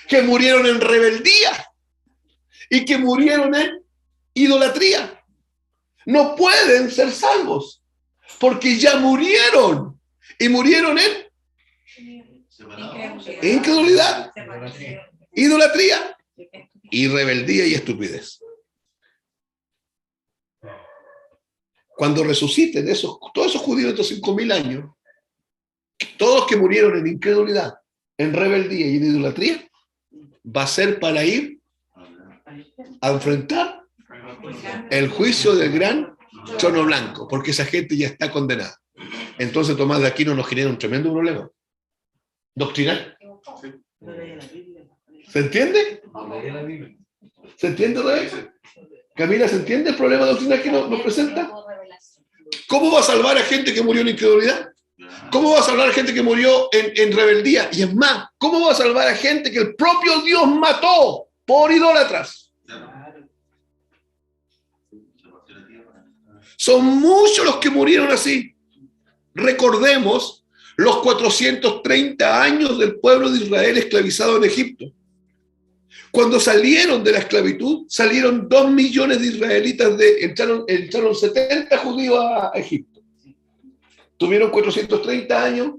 que murieron en rebeldía y que murieron en idolatría. No pueden ser salvos porque ya murieron y murieron en incredulidad, idolatría y rebeldía y estupidez. Cuando resuciten todos esos judíos de estos 5.000 años, todos los que murieron en incredulidad, en rebeldía y en idolatría, va a ser para ir a enfrentar el juicio del gran trono blanco, porque esa gente ya está condenada. Entonces Tomás de Aquino nos genera un tremendo problema doctrinal. ¿Se entiende? ¿Se entiende, Rebeca? Camila, ¿se entiende el problema doctrinal que nos presenta? ¿Cómo va a salvar a gente que murió en incredulidad? ¿Cómo va a salvar a gente que murió en rebeldía? Y es más, ¿cómo va a salvar a gente que el propio Dios mató por idólatras? Son muchos los que murieron así. Recordemos los 430 años del pueblo de Israel esclavizado en Egipto. Cuando salieron de la esclavitud, salieron 2 millones de israelitas, entraron 70 judíos a Egipto. Tuvieron 430 años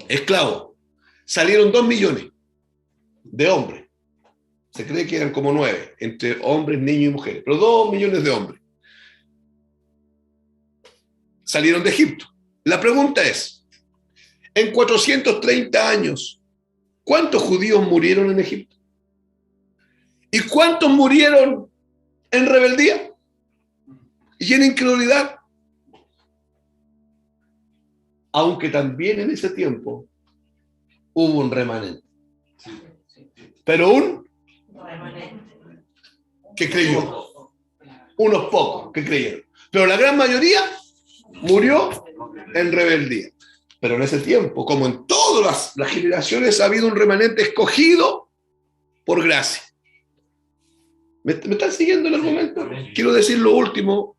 esclavos. Salieron 2 millones de hombres. Se cree que eran como 9, entre hombres, niños y mujeres, pero 2 millones de hombres. Salieron de Egipto. La pregunta es, en 430 años, ¿cuántos judíos murieron en Egipto? ¿Y cuántos murieron en rebeldía y en incredulidad? Aunque también en ese tiempo hubo un remanente. Pero un que creyó. Unos pocos que creyeron. Pero la gran mayoría murió en rebeldía. Pero en ese tiempo, como en todas las generaciones, ha habido un remanente escogido por gracia. ¿Me están siguiendo el argumento? Quiero decir lo último.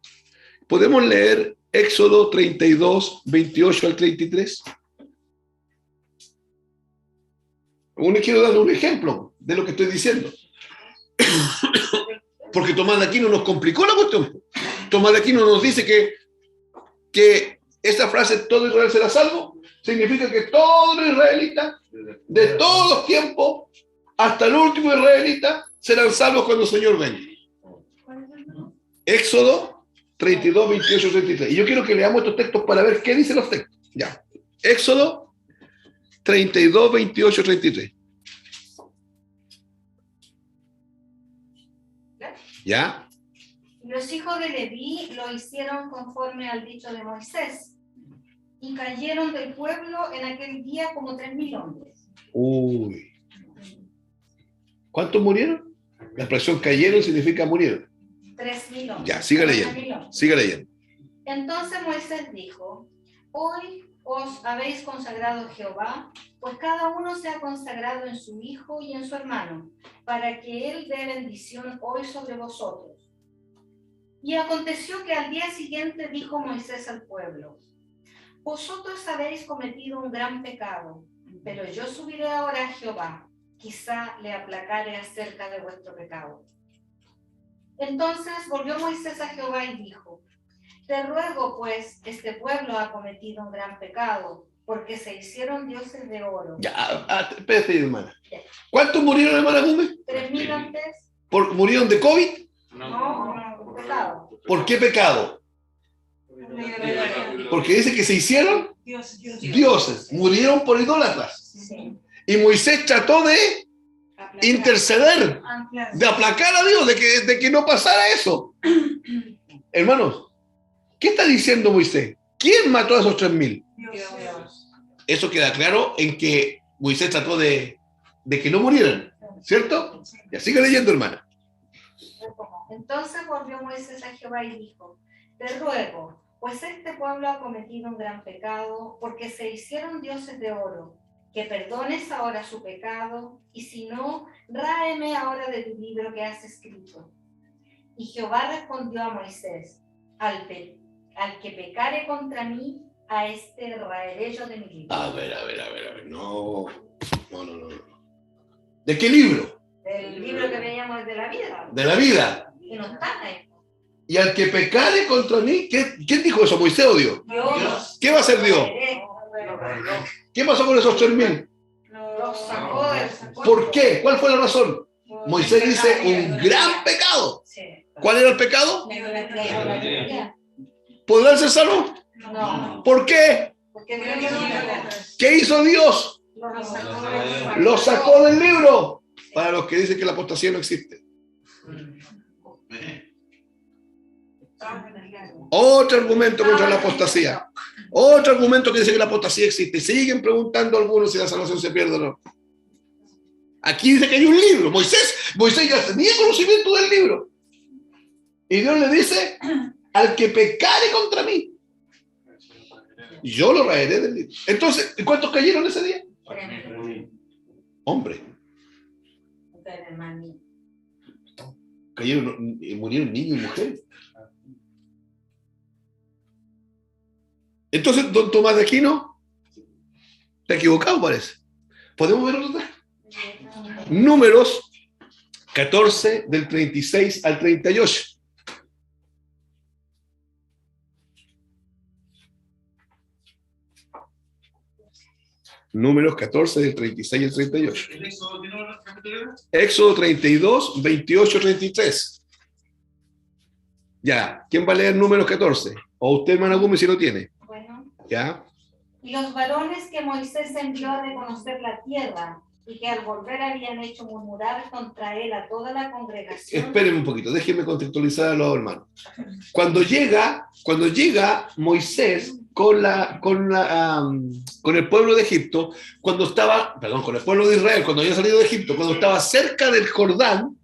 ¿Podemos leer Éxodo 32, 28 al 33? Quiero darle un ejemplo de lo que estoy diciendo. Porque Tomás de Aquino nos complicó la cuestión. Tomás de Aquino nos dice que esta frase, todo Israel será salvo, significa que todo los israelitas, de todos los tiempos, hasta el último israelita, serán salvos cuando el Señor venga. Éxodo 32, 28, 33. Y yo quiero que leamos estos textos para ver qué dicen los textos. Ya. Éxodo 32, 28, 33. ¿Ya? Los hijos de Leví lo hicieron conforme al dicho de Moisés, y cayeron del pueblo en aquel día como 3.000 hombres. Uy. ¿Cuántos murieron? La expresión cayeron significa murieron. 3.000 hombres. Ya, siga leyendo. Siga leyendo. Entonces Moisés dijo: hoy os habéis consagrado a Jehová, pues cada uno se ha consagrado en su hijo y en su hermano, para que él dé bendición hoy sobre vosotros. Y aconteció que al día siguiente dijo Moisés al pueblo: vosotros habéis cometido un gran pecado, pero yo subiré ahora a Jehová, quizá le aplacare acerca de vuestro pecado. Entonces volvió Moisés a Jehová y dijo: te ruego, pues, este pueblo ha cometido un gran pecado, porque se hicieron dioses de oro. Ya, espérate, hermana. ¿Cuántos murieron, hermana Gómez? 3.000 antes. ¿Murieron de COVID? No, pecado. ¿Por qué pecado? Porque dice que se hicieron dioses. Murieron por idólatras. Sí. Y Moisés trató de interceder, de aplacar a Dios, de que no pasara eso. Hermanos, ¿qué está diciendo Moisés? ¿Quién mató a esos 3.000? Dios. Eso queda claro en que Moisés trató de que no murieran, ¿cierto? Ya sigue leyendo, hermana. Entonces volvió Moisés a Jehová y dijo: te ruego, pues este pueblo ha cometido un gran pecado, porque se hicieron dioses de oro, que perdones ahora su pecado, y si no, ráeme ahora de tu libro que has escrito. Y Jehová respondió a Moisés: al que pecare contra mí, a este raeré yo de mi libro. A ver. No. ¿De qué libro? Del libro que veíamos de la vida. De la vida. Y no está ahí. Y al que pecare contra mí, ¿quién dijo eso? ¿Moisés o Dios? Dios. ¿Qué va a hacer Dios? ¿Qué pasó con esos 3.000? Los sacó del sepulcro. ¿Por qué? ¿Cuál fue la razón? Moisés dice un gran pecado. Sí. ¿Cuál era el pecado? La ¿Podrán ser salvos? No. ¿Por qué? Porque Dios ¿Qué hizo Dios? Lo sacó del libro. Para los que dicen que la apostasía no existe. Otro argumento contra la apostasía. Otro argumento que dice que la apostasía existe. Siguen preguntando algunos si la salvación se pierde o no. Aquí dice que hay un libro. Moisés ya tenía conocimiento del libro. Y Dios le dice: al que pecare contra mí, yo lo raeré del libro. Entonces, ¿cuántos cayeron ese día? Hombre. Cayeron y murieron niños y mujeres. Entonces, don Tomás de Aquino está equivocado, parece. ¿Podemos ver otro texto? Números 14, del 36 al 38. Números 14, del 36 al 38. Éxodo 32, 28, 33. Ya, ¿quién va a leer Números 14? O usted, hermana Gómez, si lo tiene. Bueno. ¿Ya? Y los varones que Moisés envió a reconocer la tierra, y que al volver habían hecho murmurar contra él a toda la congregación. Espérenme un poquito, déjenme contextualizar a los hermanos. Cuando llega Moisés con el pueblo de Egipto, con el pueblo de Israel, cuando había salido de Egipto, cuando estaba cerca del Jordán,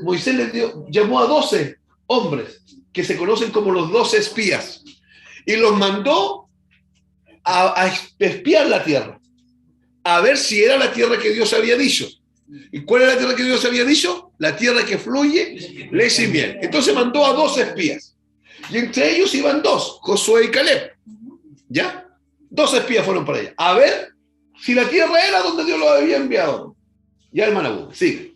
Moisés llamó a 12 hombres que se conocen como los 12 espías y los mandó a espiar la tierra, a ver si era la tierra que Dios había dicho. ¿Y cuál era la tierra que Dios había dicho? La tierra que fluye leche y miel. Entonces mandó a 2 espías. Y entre ellos iban 2, Josué y Caleb. ¿Ya? 2 espías fueron para allá. A ver si la tierra era donde Dios los había enviado. Ya, hermana Hugo, sigue.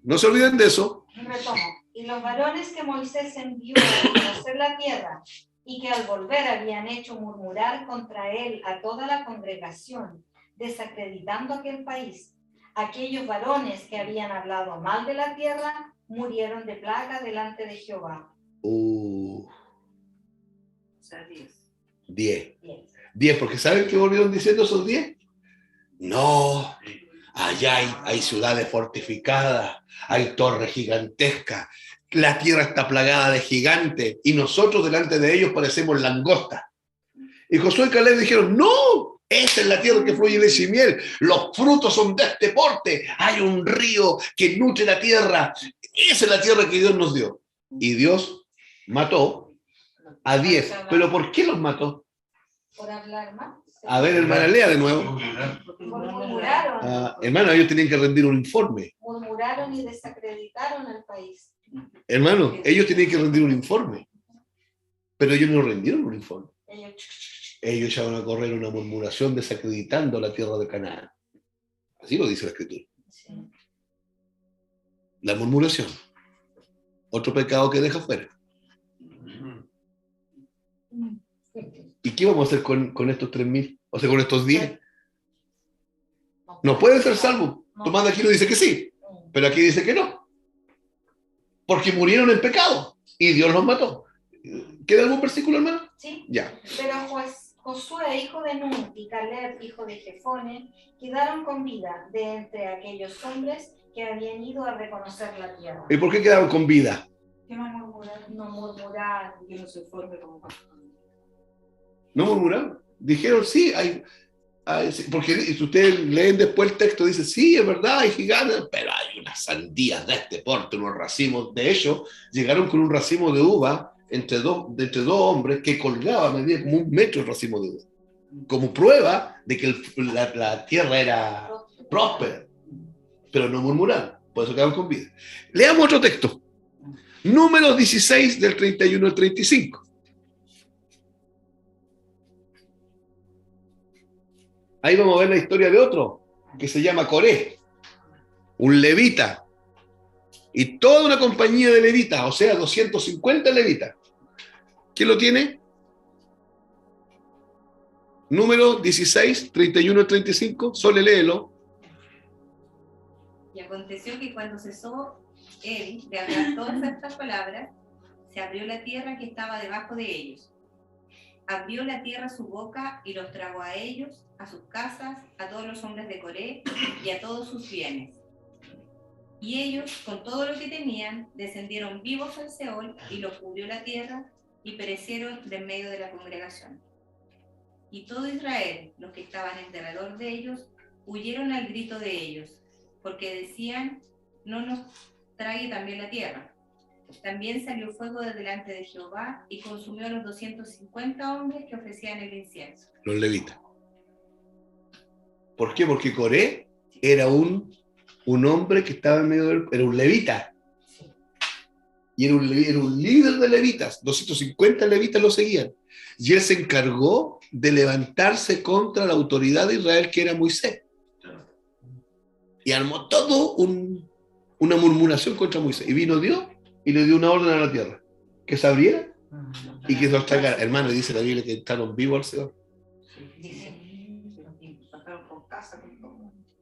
No se olviden de eso. Retomo. Y los varones que Moisés envió a conocer la tierra y que al volver habían hecho murmurar contra él a toda la congregación, desacreditando aquel país, aquellos varones que habían hablado mal de la tierra murieron de plaga delante de Jehová. O sea, 10. 10, porque ¿saben qué volvieron diciendo esos 10? No, allá hay ciudades fortificadas, hay torres gigantescas, la tierra está plagada de gigantes y nosotros delante de ellos parecemos langostas. Y Josué y Caleb dijeron, no, esa es la tierra que fluye leche y miel, los frutos son de este porte, hay un río que nutre la tierra, esa es la tierra que Dios nos dio. Y Dios mató a 10. ¿Pero por qué los mató? Por hablar más. A ver, hermana, lea de nuevo. Murmuraron. Hermano, ellos tenían que rendir un informe. Murmuraron y desacreditaron al país. Hermano, ellos tenían que rendir un informe. Pero ellos no rendieron un informe. Ellos echaron a correr una murmuración desacreditando la tierra de Canaán. Así lo dice la Escritura. Sí. La murmuración. Otro pecado que deja fuera. ¿Y qué vamos a hacer con estos 3.000? O sea, con estos 10. No pueden ser salvos. Tomás de Aquino dice que sí, pero aquí dice que no. Porque murieron en pecado y Dios los mató. ¿Queda algún versículo, hermano? Sí. Ya. Pero Josué, hijo de Nun, y Caleb, hijo de Jefone, quedaron con vida de entre aquellos hombres que habían ido a reconocer la tierra. ¿Y por qué quedaron con vida? Que no murmuraron. Que no se forme como No murmuraron. Dijeron, sí, porque si ustedes leen después el texto, dice, sí, es verdad, hay gigantes, pero hay unas sandías de este porte, unos racimos. De hecho, llegaron con un racimo de uva entre dos hombres que colgaba, medía como 1 metro el racimo de uva, como prueba de que la tierra era próspera, pero no murmuraron, por eso quedaron con vida. Leamos otro texto. Números 16 del 31 al 35. Ahí vamos a ver la historia de otro, que se llama Coré, un levita, y toda una compañía de levitas, o sea, 250 levitas. ¿Quién lo tiene? Número 16, 31 al 35, Sole, léelo. Y aconteció que cuando cesó él de hablar todas estas palabras, se abrió la tierra que estaba debajo de ellos. Abrió la tierra su boca y los tragó a ellos, a sus casas, a todos los hombres de Coré y a todos sus bienes. Y ellos, con todo lo que tenían, descendieron vivos al Seol y los cubrió la tierra y perecieron de en medio de la congregación. Y todo Israel, los que estaban en derredor de ellos, huyeron al grito de ellos, porque decían, no nos trague también la tierra. También salió fuego de delante de Jehová y consumió a los 250 hombres que ofrecían el incienso. Los levitas. ¿Por qué? Porque Coré era un hombre que estaba en medio era un levita. Y era un líder de levitas. 250 levitas lo seguían. Y él se encargó de levantarse contra la autoridad de Israel, que era Moisés. Y armó todo una murmuración contra Moisés. Y vino Dios y le dio una orden a la tierra, que se abriera y que se los tragara. Hermano, dice la Biblia que entraron vivos al Señor.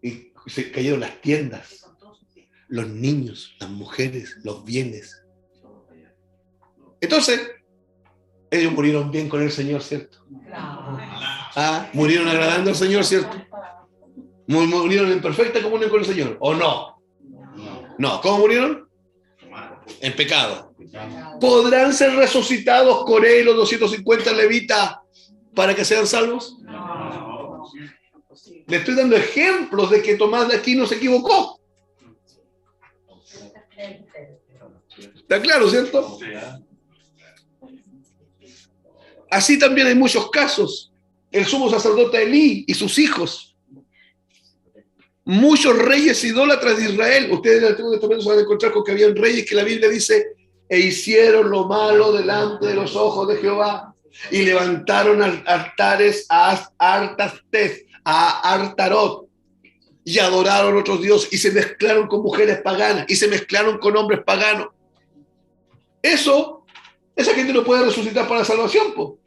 Y se cayeron las tiendas, los niños, las mujeres, los bienes. Entonces, ellos murieron bien con el Señor, ¿cierto? Murieron agradando al Señor, ¿cierto? Murieron en perfecta comunión con el Señor, ¿o no? No, ¿cómo murieron? En pecado. ¿Podrán ser resucitados Coré y los 250 levitas para que sean salvos? No. Le estoy dando ejemplos de que Tomás de Aquino se equivocó. ¿Está claro, cierto? Así también hay muchos casos el sumo sacerdote Elí y sus hijos. Muchos reyes idólatras de Israel. Ustedes en el Antiguo Testamento se van a encontrar con que habían reyes que la Biblia dice, e hicieron lo malo delante de los ojos de Jehová, y levantaron altares a Artarot, y adoraron a otros dioses, y se mezclaron con mujeres paganas, y se mezclaron con hombres paganos. Esa gente no puede resucitar para la salvación, po.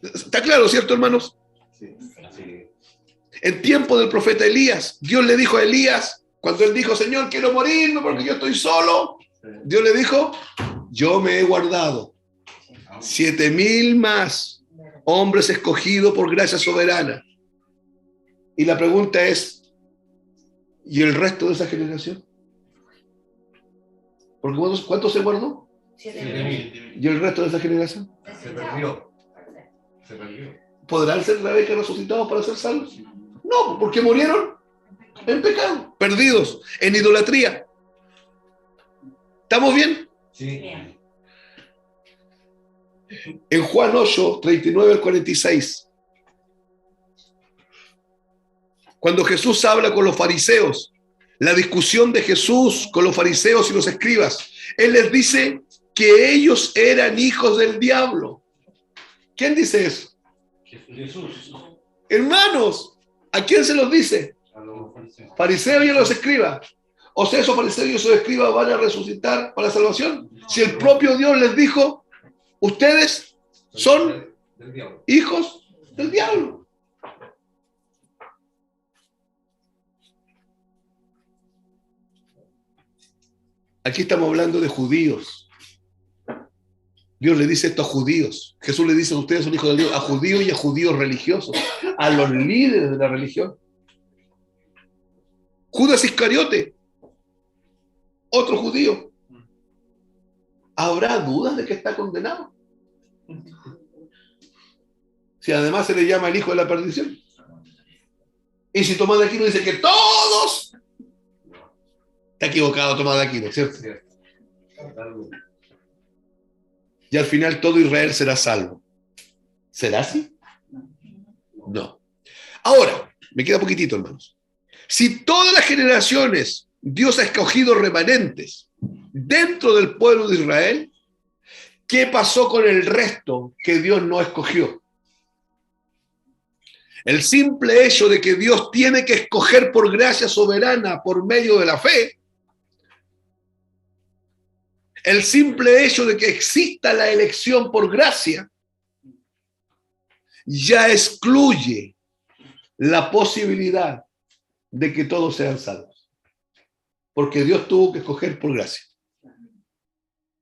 ¿Está claro, cierto, hermanos? Sí. En tiempo del profeta Elías, Dios le dijo a Elías, cuando él dijo, Señor, quiero morirme porque yo estoy solo, Dios le dijo, yo me he guardado 7,000 más hombres escogidos por gracia soberana. Y la pregunta es, ¿y el resto de esa generación? Porque ¿cuánto se guardó? 7,000. ¿Y el resto de esa generación? Se perdió. ¿Podrán ser Rebeca resucitados para ser salvos? No, porque murieron en pecado, perdidos, en idolatría. ¿Estamos bien? Sí. Bien. En Juan 8, 39 al 46, cuando Jesús habla con los fariseos, la discusión de Jesús con los fariseos y los escribas, Él les dice que ellos eran hijos del diablo. ¿Quién dice eso? Jesús. Hermanos, ¿a quién se los dice? A los fariseos. Fariseos y a los escribas. O sea, esos fariseos y esos escribas van a resucitar para la salvación. Si el propio Dios les dijo, ustedes son Del diablo. hijos del diablo. Aquí estamos hablando de judíos. Dios le dice esto a judíos. Jesús le dice, ustedes son hijos de Dios, a judíos y a judíos religiosos, a los líderes de la religión. Judas Iscariote, otro judío. ¿Habrá dudas de que está condenado? Si además se le llama el hijo de la perdición. Y si Tomás de Aquino dice que todos... Está equivocado Tomás de Aquino, ¿cierto? Y al final todo Israel será salvo. ¿Será así? No. Ahora, me queda poquitito, hermanos. Si todas las generaciones Dios ha escogido remanentes dentro del pueblo de Israel, ¿qué pasó con el resto que Dios no escogió? El simple hecho de que Dios tiene que escoger por gracia soberana por medio de la fe, el simple hecho de que exista la elección por gracia, ya excluye la posibilidad de que todos sean salvos. Porque Dios tuvo que escoger por gracia.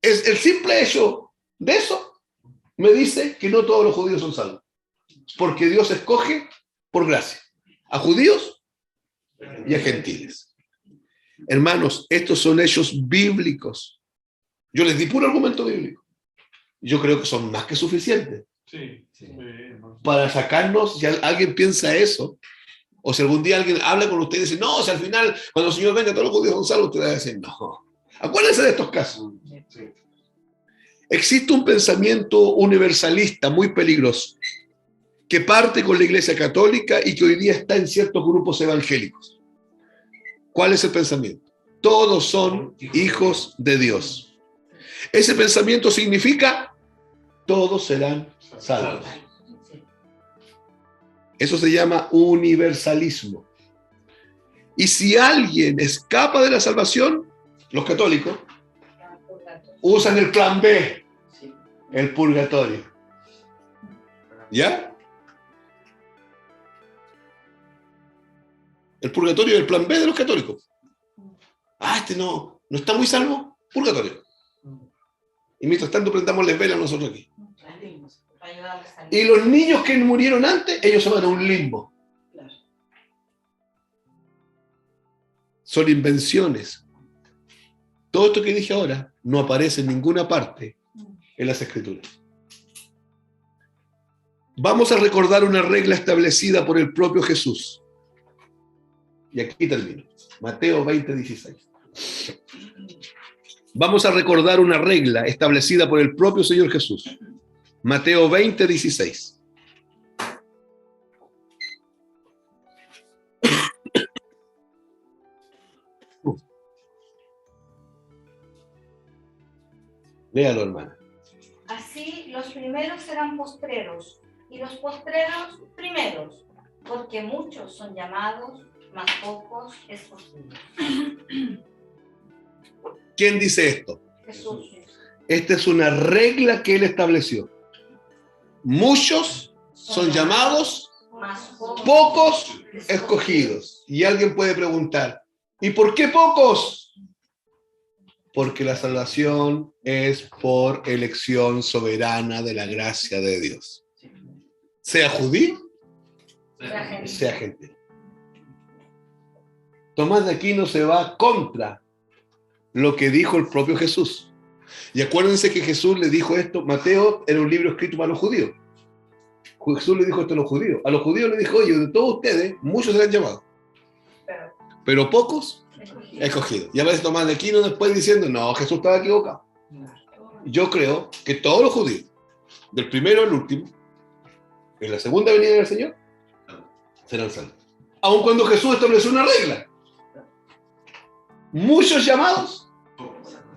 Es el simple hecho de eso me dice que no todos los judíos son salvos. Porque Dios escoge por gracia a judíos y a gentiles. Hermanos, estos son hechos bíblicos. Yo les di puro argumento bíblico. Yo creo que son más que suficientes Sí. para sacarnos, si alguien piensa eso, o si algún día alguien habla con ustedes y dice, no, si al final, cuando el Señor venga, todos los judíos son salvos, ustedes van a decir, no. Acuérdense de estos casos. Existe un pensamiento universalista muy peligroso que parte con la Iglesia Católica y que hoy día está en ciertos grupos evangélicos. ¿Cuál es el pensamiento? Todos son hijos de Dios. Ese pensamiento significa todos serán salvos. Eso se llama universalismo. Y si alguien escapa de la salvación, los católicos usan el plan B, el purgatorio. ¿Ya? El purgatorio es el plan B de los católicos. Ah, este no está muy salvo, purgatorio. Y mientras tanto prendamos velas nosotros aquí. Y los niños que murieron antes, ellos se van a un limbo. Son invenciones. Todo esto que dije ahora no aparece en ninguna parte en las Escrituras. Vamos a recordar una regla establecida por el propio Jesús. Y aquí termino. Mateo 20:16. Vamos a recordar una regla establecida por el propio Señor Jesús. Mateo 20:16. Léalo, hermana. Así los primeros serán postreros, y los postreros primeros, porque muchos son llamados, mas pocos escogidos. ¿Quién dice esto? Jesús. Esta es una regla que él estableció. Muchos son llamados, Mas pocos escogidos. Y alguien puede preguntar, ¿y por qué pocos? Porque la salvación es por elección soberana de la gracia de Dios. Sea judío, sea gentil. Tomás de Aquino se va contra lo que dijo el propio Jesús. Y acuérdense que Jesús le dijo esto, Mateo era un libro escrito para los judíos. Jesús le dijo esto a los judíos. A los judíos le dijo, oye, de todos ustedes, muchos serán llamados, pero pocos escogidos. Y aparece Tomás de Aquino después diciendo, no, Jesús estaba equivocado. Yo creo que todos los judíos, del primero al último, en la segunda venida del Señor, serán salvos. Aun cuando Jesús estableció una regla. Muchos llamados,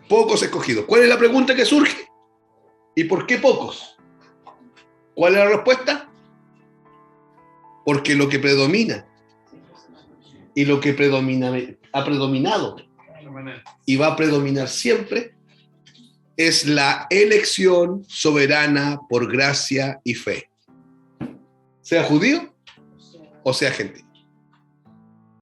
pocos escogidos. ¿Cuál es la pregunta que surge? ¿Y por qué pocos? ¿Cuál es la respuesta? Porque lo que predomina y lo que ha predominado y va a predominar siempre es la elección soberana por gracia y fe. Sea judío o sea gentil.